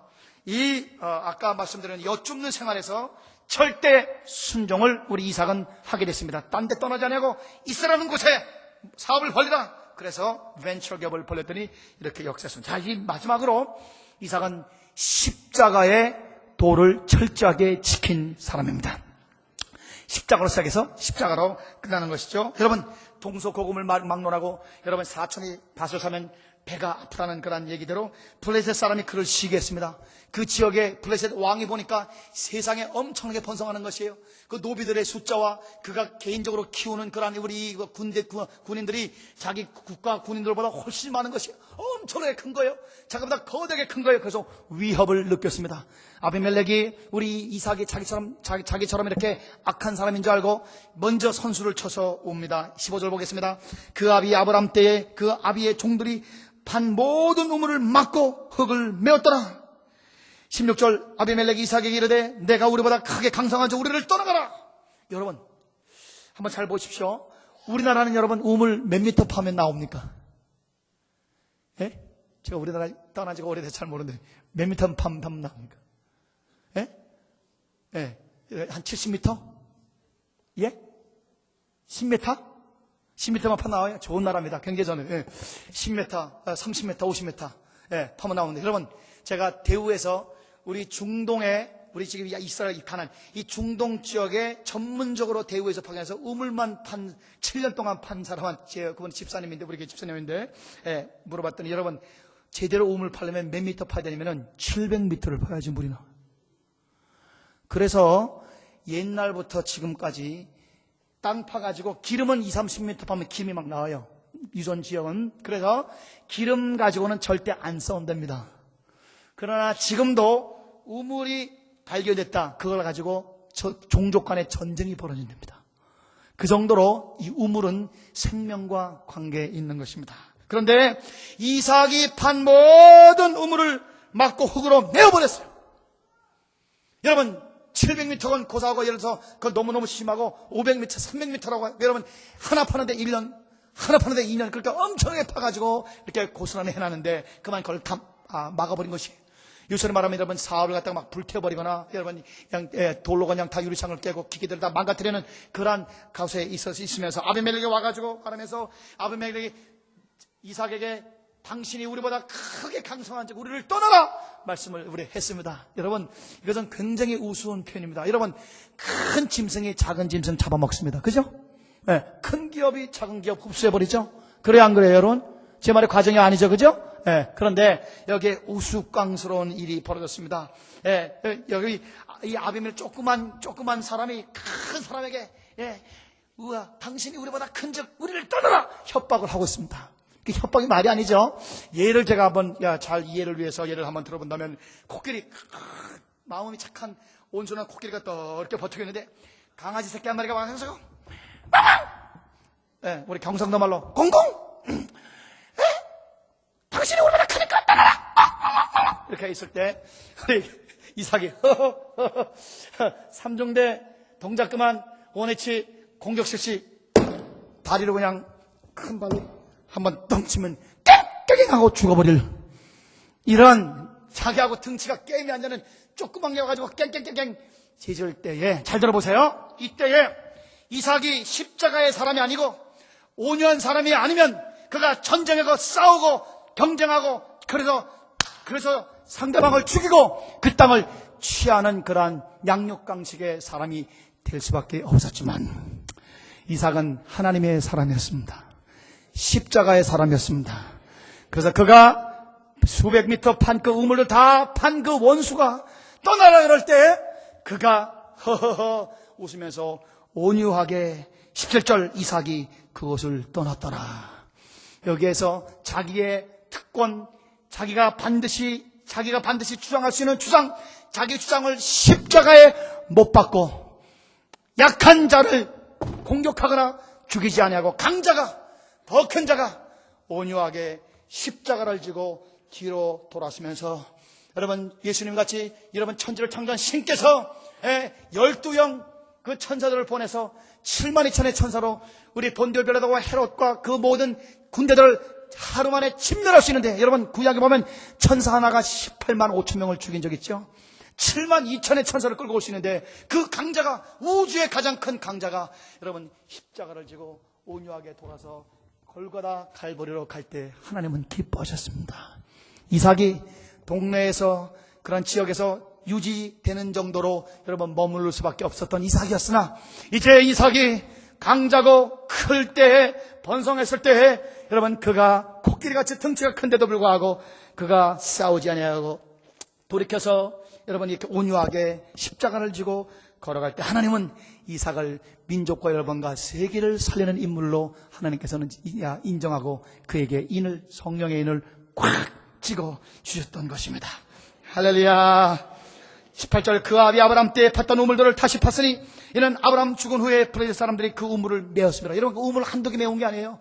아까 말씀드린 여쭙는 생활에서 절대 순종을 우리 이삭은 하게 됐습니다. 딴 데 떠나지 않고 있으라는 곳에 사업을 벌리라. 그래서 벤처 기업을 벌렸더니 이렇게 역사했습니다. 자, 이 마지막으로 이삭은 십자가의 도를 철저하게 지킨 사람입니다. 십자가로 시작해서 십자가로 끝나는 것이죠. 여러분 동서고금을 막론하고 여러분 사촌이 밭을 사면 배가 아프다는 그런 얘기대로 블레셋 사람이 그를 시기했습니다. 그 지역에 블레셋 왕이 보니까 세상에 엄청나게 번성하는 것이에요. 그 노비들의 숫자와 그가 개인적으로 키우는 그런 우리 군인들이 자기 국가 군인들보다 훨씬 많은 것이 엄청나게 큰 거예요. 자기보다 거대하게 큰 거예요. 그래서 위협을 느꼈습니다. 아비멜렉이 우리 이삭이 자기처럼 이렇게 악한 사람인 줄 알고 먼저 선수를 쳐서 옵니다. 15절 보겠습니다. 그 아비 아브람 때에 그 아비의 종들이 판 모든 우물을 막고 흙을 메었더라. 16절 아비멜렉이 이삭에게 이르되 내가 우리보다 크게 강성하자 우리를 떠나가라. 여러분 한번 잘 보십시오. 우리나라는 여러분 우물 몇 미터 파면 나옵니까? 제가 우리나라 떠난 지가 오래돼서 잘 모르는데 몇 미터 파면 나옵니까? 한 70m? 10m? 10m만 파 나와요. 좋은 나라입니다. 경제전은 10m, 30m, 50m 파면 나오는데 여러분 제가 대우에서 우리 중동에 우리 지금 이스라엘 가난 이 중동 지역에 전문적으로 대우에서 파견해서 우물만 7년 동안 판 사람한테 그분 집사님인데 우리 집사님인데 물어봤더니 여러분 제대로 우물 파려면 몇 미터 파야 되냐면은 700m를 파야지 물이 나와요. 그래서 옛날부터 지금까지 땅 파가지고 기름은 20-30m 파면 기름이 막 나와요. 유전 지역은. 그래서 기름 가지고는 절대 안 싸운답니다. 그러나 지금도 우물이 발견됐다. 그걸 가지고 종족 간의 전쟁이 벌어진답니다. 그 정도로 이 우물은 생명과 관계에 있는 것입니다. 그런데 이삭이 판 모든 우물을 막고 흙으로 메어버렸어요. 여러분 700m건 고사하고 예를 들어서 그건 너무너무 심하고 500m, 300m라고 여러분 하나 파는데 1년, 하나 파는데 2년 그러니까 엄청나게 파가지고 이렇게 고스란히 해놨는데 그만 그걸 다 막아버린 것이 요새는 말하면 여러분 사업을 갖다가 막 불태워버리거나 여러분 그냥 돌로 그냥 다 유리창을 깨고 기계들을 다 망가뜨리는 그러한 가수에 있으면서 아비멜렉이 와가지고 가면서 아비멜렉이 이삭에게 당신이 우리보다 크게 강성한 즉 우리를 떠나라 말씀을 우리 했습니다. 여러분, 이것은 굉장히 우스운 표현입니다. 여러분, 큰 짐승이 작은 짐승 잡아먹습니다. 그죠? 네, 큰 기업이 작은 기업 흡수해버리죠. 그래요, 안 그래요, 여러분? 제 말의 과정이 아니죠, 그죠? 네, 그런데 여기에 우스꽝스러운 일이 벌어졌습니다. 네, 여기 이 아비멜 조그만 사람이 큰 사람에게 우와, 당신이 우리보다 큰즉 우리를 떠나라 협박을 하고 있습니다. 그 협박이 말이 아니죠. 예를 제가 한번 잘 이해를 위해서 예를 한번 들어본다면, 코끼리, 마음이 착한 온순한 코끼리가 또 이렇게 버티고 있는데 강아지 새끼 한 마리가 와서 우리 경상도 말로 공공 당신이 우리보다 크니까 떠나라 이렇게 있을 때 우리 이삭이 삼중대 동작 그만 원위치 공격 실시 다리로 그냥 큰 발로 한번 덩 치면 깽깽 하고 죽어버릴 이런 자기하고 등치가 게임이 안 되는 조그만 게 와가지고 깽깽깽깽 짖을 때에 잘 들어보세요. 이때에 이삭이 십자가의 사람이 아니고 온유한 사람이 아니면 그가 전쟁하고 싸우고 경쟁하고 그래서 상대방을 죽이고 그 땅을 취하는 그러한 양육강식의 사람이 될 수밖에 없었지만 이삭은 하나님의 사람이었습니다. 십자가의 사람이었습니다. 그래서 그가 수백 미터 판 그 우물을 다 판 그 원수가 떠나라 그럴 때 그가 허허허 웃으면서 온유하게 17절 이삭이 그곳을 떠났더라. 여기에서 자기의 특권, 자기가 반드시 주장할 수 있는 주장, 자기 주장을 십자가에 못 박고 약한 자를 공격하거나 죽이지 아니하고 강자가 더 큰 자가 온유하게 십자가를 지고 뒤로 돌아서면서 여러분 예수님 같이 여러분 천지를 창조한 신께서 12영 그 천사들을 보내서 7만 2천의 천사로 우리 본디오 빌라도와 헤롯과 그 모든 군대들을 하루 만에 침멸할 수 있는데 여러분 구약에 보면 천사 하나가 18만 5천 명을 죽인 적 있죠. 7만 2천의 천사를 끌고 올 수 있는데 그 강자가 우주의 가장 큰 강자가 여러분 십자가를 지고 온유하게 돌아서 골고다 갈보리로 갈 때 하나님은 기뻐하셨습니다. 이삭이 동네에서 그런 지역에서 유지되는 정도로 여러분 머무를 수밖에 없었던 이삭이었으나 이제 이삭이 강자고 클 때에 번성했을 때에 여러분 그가 코끼리같이 등치가 큰데도 불구하고 그가 싸우지 아니하고 돌이켜서 여러분 이렇게 온유하게 십자가를 지고 걸어갈 때 하나님은 이삭을 민족과 여러분과 세계를 살리는 인물로 하나님께서는 인정하고 그에게 인을 성령의 인을 꽉 찍어 주셨던 것입니다. 할렐루야. 18절 그 아비 아브라함 때에 팠던 우물들을 다시 팠으니 이는 아브라함 죽은 후에 브레질 사람들이 그 우물을 메었습니다. 여러분 그 우물 한두 개 메운 게 아니에요.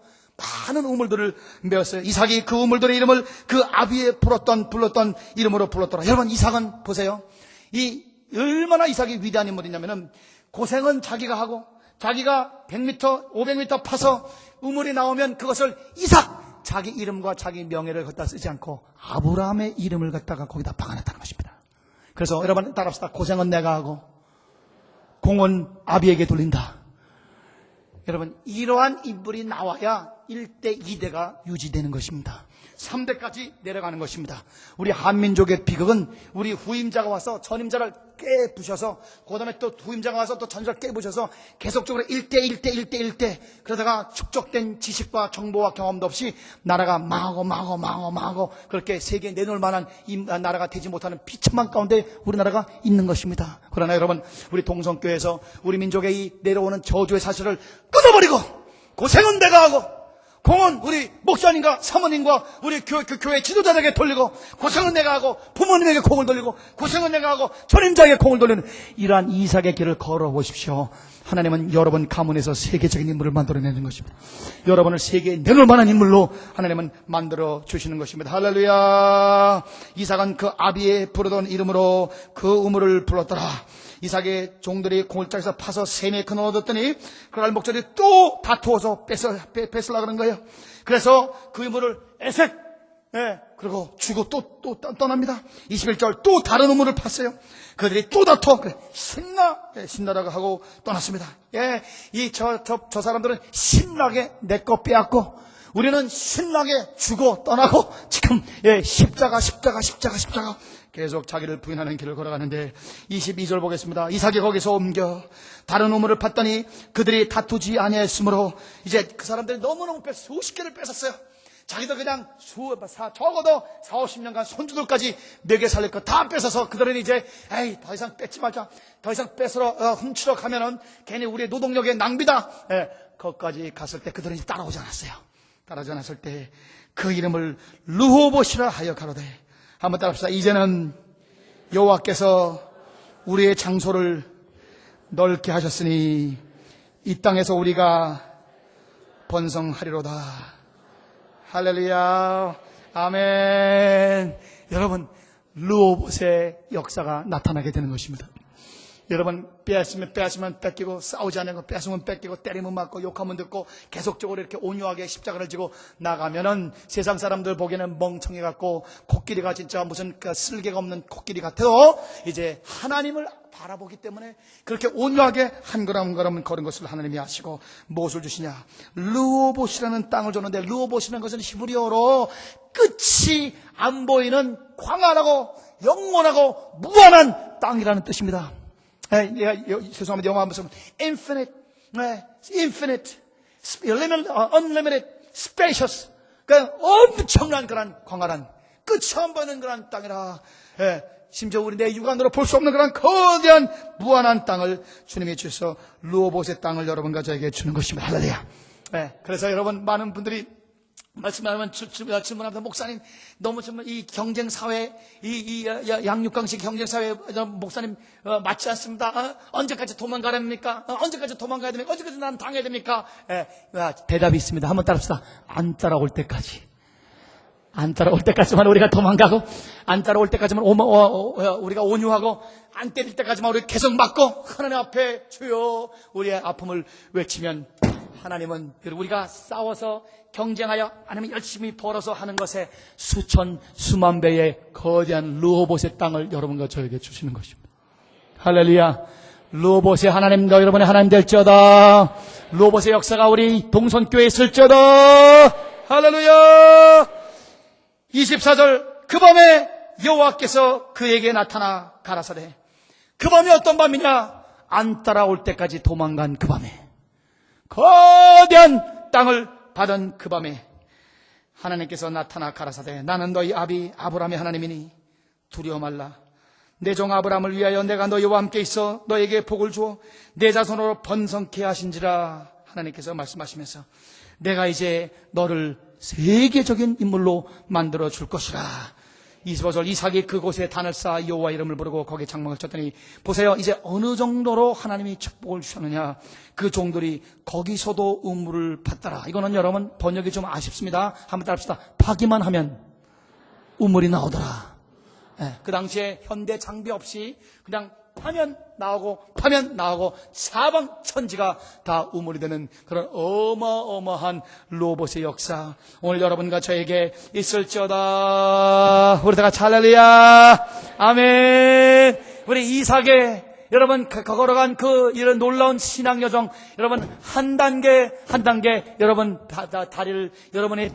많은 우물들을 메었어요. 이삭이 그 우물들의 이름을 그 아비에 불렀던 이름으로 불렀더라. 여러분 이삭은 보세요. 이 얼마나 이삭이 위대한 인물이냐면은 고생은 자기가 하고 자기가 100m, 500m 파서 우물이 나오면 그것을 이삭 자기 이름과 자기 명예를 갖다 쓰지 않고 아브라함의 이름을 갖다가 거기다 박아놨다는 것입니다. 그래서 여러분 따라합시다. 고생은 내가 하고 공은 아비에게 돌린다. 여러분 이러한 인물이 나와야 1대 2대가 유지되는 것입니다. 3대까지 내려가는 것입니다. 우리 한민족의 비극은 우리 후임자가 와서 전임자를 깨부셔서 그 다음에 또 후임자가 와서 또 전임자를 깨부셔서 계속적으로 1대 그러다가 축적된 지식과 정보와 경험도 없이 나라가 망하고 그렇게 세계에 내놓을 만한 나라가 되지 못하는 비참한 가운데 우리나라가 있는 것입니다. 그러나 여러분 우리 동성교회에서 우리 민족의 이 내려오는 저주의 사실을 끊어버리고 고생은 내가 하고 공은 우리 목사님과 사모님과 우리 교회 지도자에게 돌리고 고생은 내가 하고 부모님에게 공을 돌리고 고생은 내가 하고 전임자에게 공을 돌리는 이러한 이삭의 길을 걸어보십시오. 하나님은 여러분 가문에서 세계적인 인물을 만들어내는 것입니다. 여러분을 세계에 내놓을 만한 인물로 하나님은 만들어 주시는 것입니다. 할렐루야. 이삭은 그 아비에 부르던 이름으로 그 우물을 불렀더라. 이삭의 종들이 공을 짜서 파서 셈에 큰 얻었더니 그날 목자들이 또 다투어서 뺏으려고 그런 거예요. 그래서 그 우물을 에색 그리고 주고 또 떠납니다. 21절 또 다른 우물을 팠어요. 그들이 또 다투어 신나라고 하고 떠났습니다. 저 사람들은 신나게 내 거 빼앗고 우리는 신나게 주고 떠나고 지금 십자가 계속 자기를 부인하는 길을 걸어가는데 22절 보겠습니다. 이삭이 거기서 옮겨 다른 우물을 팠더니 그들이 다투지 아니하였으므로 이제 그 사람들이 너무너무 수십 개를 뺏었어요. 자기도 그냥 적어도 4, 50년간 손주들까지 먹여 살릴 거 다 뺏어서 그들은 이제 더 이상 뺏지 말자. 더 이상 뺏으러 훔치러 가면은 괜히 우리의 노동력의 낭비다. 거기까지 갔을 때 그들은 따라오지 않았어요. 따라오지 않았을 때 그 이름을 르호봇이라 하여 가로되. 한번 따라합시다. 이제는 여호와께서 우리의 장소를 넓게 하셨으니 이 땅에서 우리가 번성하리로다. 할렐루야. 아멘. 여러분, 르호봇의 역사가 나타나게 되는 것입니다. 여러분, 빼앗으면 뺏기고, 싸우지 않는 거 뺏으면 뺏기고, 때리면 맞고, 욕하면 듣고, 계속적으로 이렇게 온유하게 십자가를 지고 나가면은 세상 사람들 보기에는 멍청이 같고, 코끼리가 진짜 무슨 쓸개가 없는 코끼리 같아도 이제 하나님을 바라보기 때문에 그렇게 온유하게 한 걸음 한 걸음 걸은 것을 하나님이 아시고 무엇을 주시냐? 르호봇이라는 땅을 줬는데, 르호봇이라는 것은 히브리어로 끝이 안 보이는 광활하고 영원하고 무한한 땅이라는 뜻입니다. 죄송합니다. 영어 한번 쓰면 infinite, unlimited, spacious. 그러니까 엄청난 그런 광활한 끝이 안 보이는 그런 땅이라. 심지어 우리 내 육안으로 볼 수 없는 그런 거대한 무한한 땅을 주님이 주셔서 르호봇의 땅을 여러분과 저에게 주는 것입니다. 할렐루야. 그래서 여러분, 많은 분들이 말씀하면 질문합니다. 목사님, 너무 정말 이 경쟁사회, 이 양육강식 경쟁사회, 목사님, 맞지 않습니다. 언제까지 도망가야 됩니까? 언제까지 도망가야 됩니까? 언제까지 난 당해야 됩니까? 대답이 있습니다. 한번 따라합시다. 안 따라올 때까지. 안 따라올 때까지만 우리가 도망가고, 안 따라올 때까지만 우리가 온유하고, 안 때릴 때까지만 우리가 계속 맞고, 하나님 앞에 주여 우리의 아픔을 외치면 하나님은 우리가 싸워서 경쟁하여 아니면 열심히 벌어서 하는 것에 수천 수만 배의 거대한 르호봇의 땅을 여러분과 저에게 주시는 것입니다. 할렐루야. 르호봇의 하나님, 너 여러분의 하나님 될지어다. 르호봇의 역사가 우리 동선교회에 있을지어다. 할렐루야. 24절, 그 밤에 여호와께서 그에게 나타나 가라사대. 그 밤이 어떤 밤이냐? 안 따라올 때까지 도망간 그 밤에, 거대한 땅을 받은 그 밤에 하나님께서 나타나 가라사대. 나는 너희 아비 아브라함의 하나님이니 두려워 말라. 내 종 아브라함을 위하여 내가 너희와 함께 있어 너에게 복을 주어 내 자손으로 번성케 하신지라. 하나님께서 말씀하시면서 내가 이제 너를 세계적인 인물로 만들어 줄 것이라. 25절, 이삭이 그곳에 단을 쌓아 여호와 이름을 부르고 거기에 장막을 쳤더니 보세요, 이제 어느 정도로 하나님이 축복을 주셨느냐. 그 종들이 거기서도 우물을 팠더라. 이거는 여러분 번역이 좀 아쉽습니다. 한번 따라합시다. 파기만 하면 우물이 나오더라. 그 당시에 현대 장비 없이 그냥 파면 나오고 사방천지가 다 우물이 되는 그런 어마어마한 르호봇의 역사, 오늘 여러분과 저에게 있을지어다. 우리 다 같이 할렐루야. 아멘. 우리 이삭의 여러분 걸어간 그 이런 놀라운 신앙 여정, 여러분 한 단계 여러분 다리를 여러분의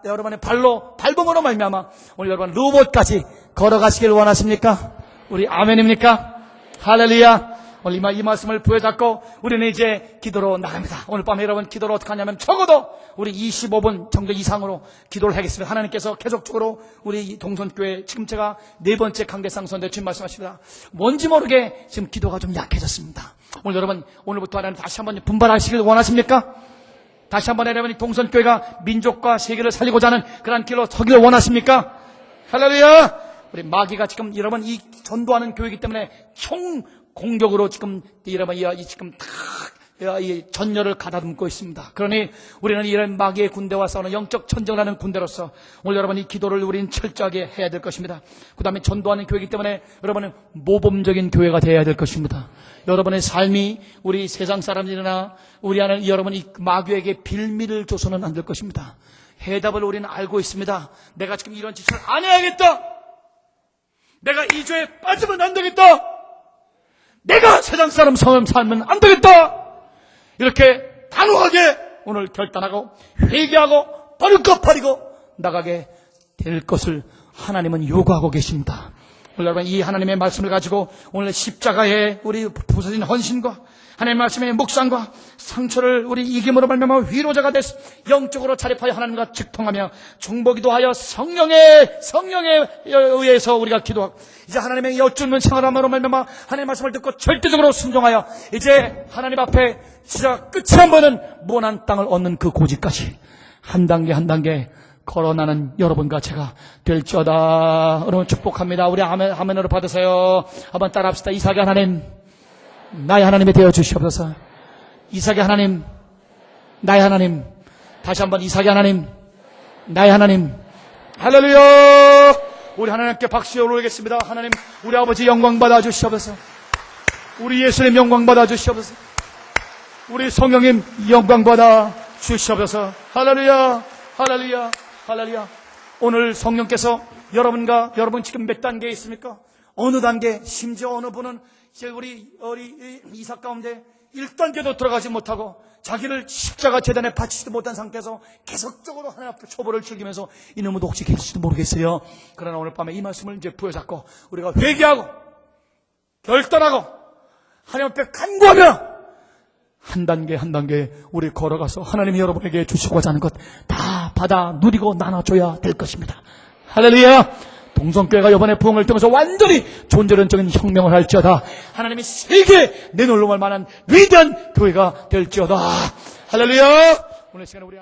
여러분의 발로 밟음으로 말미암아 오늘 여러분 르호봇까지 걸어가시길 원하십니까? 우리 아멘입니까? 할렐루야. 오늘 이 말씀을 부여잡고 우리는 이제 기도로 나갑니다. 오늘 밤에 여러분 기도로 어떻게 하냐면 적어도 우리 25분 정도 이상으로 기도를 하겠습니다. 하나님께서 계속적으로 우리 동선교회, 지금 제가 4번째 강대상 선대 주님 말씀하십니다. 뭔지 모르게 지금 기도가 좀 약해졌습니다. 오늘 여러분, 오늘부터 하나님 다시 한번 분발하시길 원하십니까? 다시 한번 여러분 동선교회가 민족과 세계를 살리고자 하는 그런 길로 서기를 원하십니까? 할렐루야. 우리 마귀가 지금 여러분 이 전도하는 교회이기 때문에 총 공격으로 지금 여러분 지금 이 전열을 가다듬고 있습니다. 그러니 우리는 이런 마귀의 군대와 싸우는 영적 전쟁을 하는 군대로서 오늘 여러분 이 기도를 우리는 철저하게 해야 될 것입니다. 그 다음에 전도하는 교회이기 때문에 여러분은 모범적인 교회가 되어야 될 것입니다. 여러분의 삶이 우리 세상 사람들이나 우리 안에 여러분 이 마귀에게 빌미를 줘서는 안 될 것입니다. 해답을 우리는 알고 있습니다. 내가 지금 이런 짓을 안 해야겠다. 내가 이 죄에 빠지면 안 되겠다. 내가 세상 사람처럼 살면 안 되겠다. 이렇게 단호하게 오늘 결단하고 회개하고 버리고 나가게 될 것을 하나님은 요구하고 계십니다. 오늘 여러분 이 하나님의 말씀을 가지고 오늘 십자가의 우리 부서진 헌신과 하나님의 말씀의 묵상과 상처를 우리 이김으로 말미암아 위로자가 돼서 영적으로 자립하여 하나님과 직통하며 중보기도 하여 성령에 의해서 우리가 기도하고 이제 하나님의 여쭙는 생활함으로 말미암아 하나님의 말씀을 듣고 절대적으로 순종하여 이제 하나님 앞에 진짜 끝이 안 보이는 모난 땅을 얻는 그 고지까지 한 단계 한 단계 걸어나는 여러분과 제가 될지어다. 여러분 축복합니다. 우리 아멘으로 받으세요. 한번 따라합시다. 이삭의 하나님, 나의 하나님이 되어 주시옵소서. 이삭의 하나님, 나의 하나님. 다시 한번 이삭의 하나님, 나의 하나님. 할렐루야. 우리 하나님께 박수 올리겠습니다. 하나님, 우리 아버지 영광 받아 주시옵소서. 우리 예수님 영광 받아 주시옵소서. 우리 성령님 영광 받아 주시옵소서. 할렐루야, 할렐루야, 할렐루야. 오늘 성령께서 여러분 지금 몇 단계에 있습니까? 어느 단계, 심지어 어느 분은 이제 우리 이삭 가운데 1단계도 들어가지 못하고 자기를 십자가 제단에 바치지도 못한 상태에서 계속적으로 하나님 앞에 초보를 즐기면서 이놈은 혹시 계실지도 모르겠어요. 그러나 오늘 밤에 이 말씀을 이제 부여잡고 우리가 회개하고 결단하고 하나님 앞에 간구하며 한 단계 한 단계 우리 걸어가서 하나님이 여러분에게 주시고자 하는 것 다 받아 누리고 나눠줘야 될 것입니다. 할렐루야. 동성교회가 이번에 부흥을 통해서 완전히 존재론적인 혁명을 할지어다. 하나님이 세계에 내놓을 만한 위대한 교회가 될지어다. 할렐루야. 오늘 시간에 우리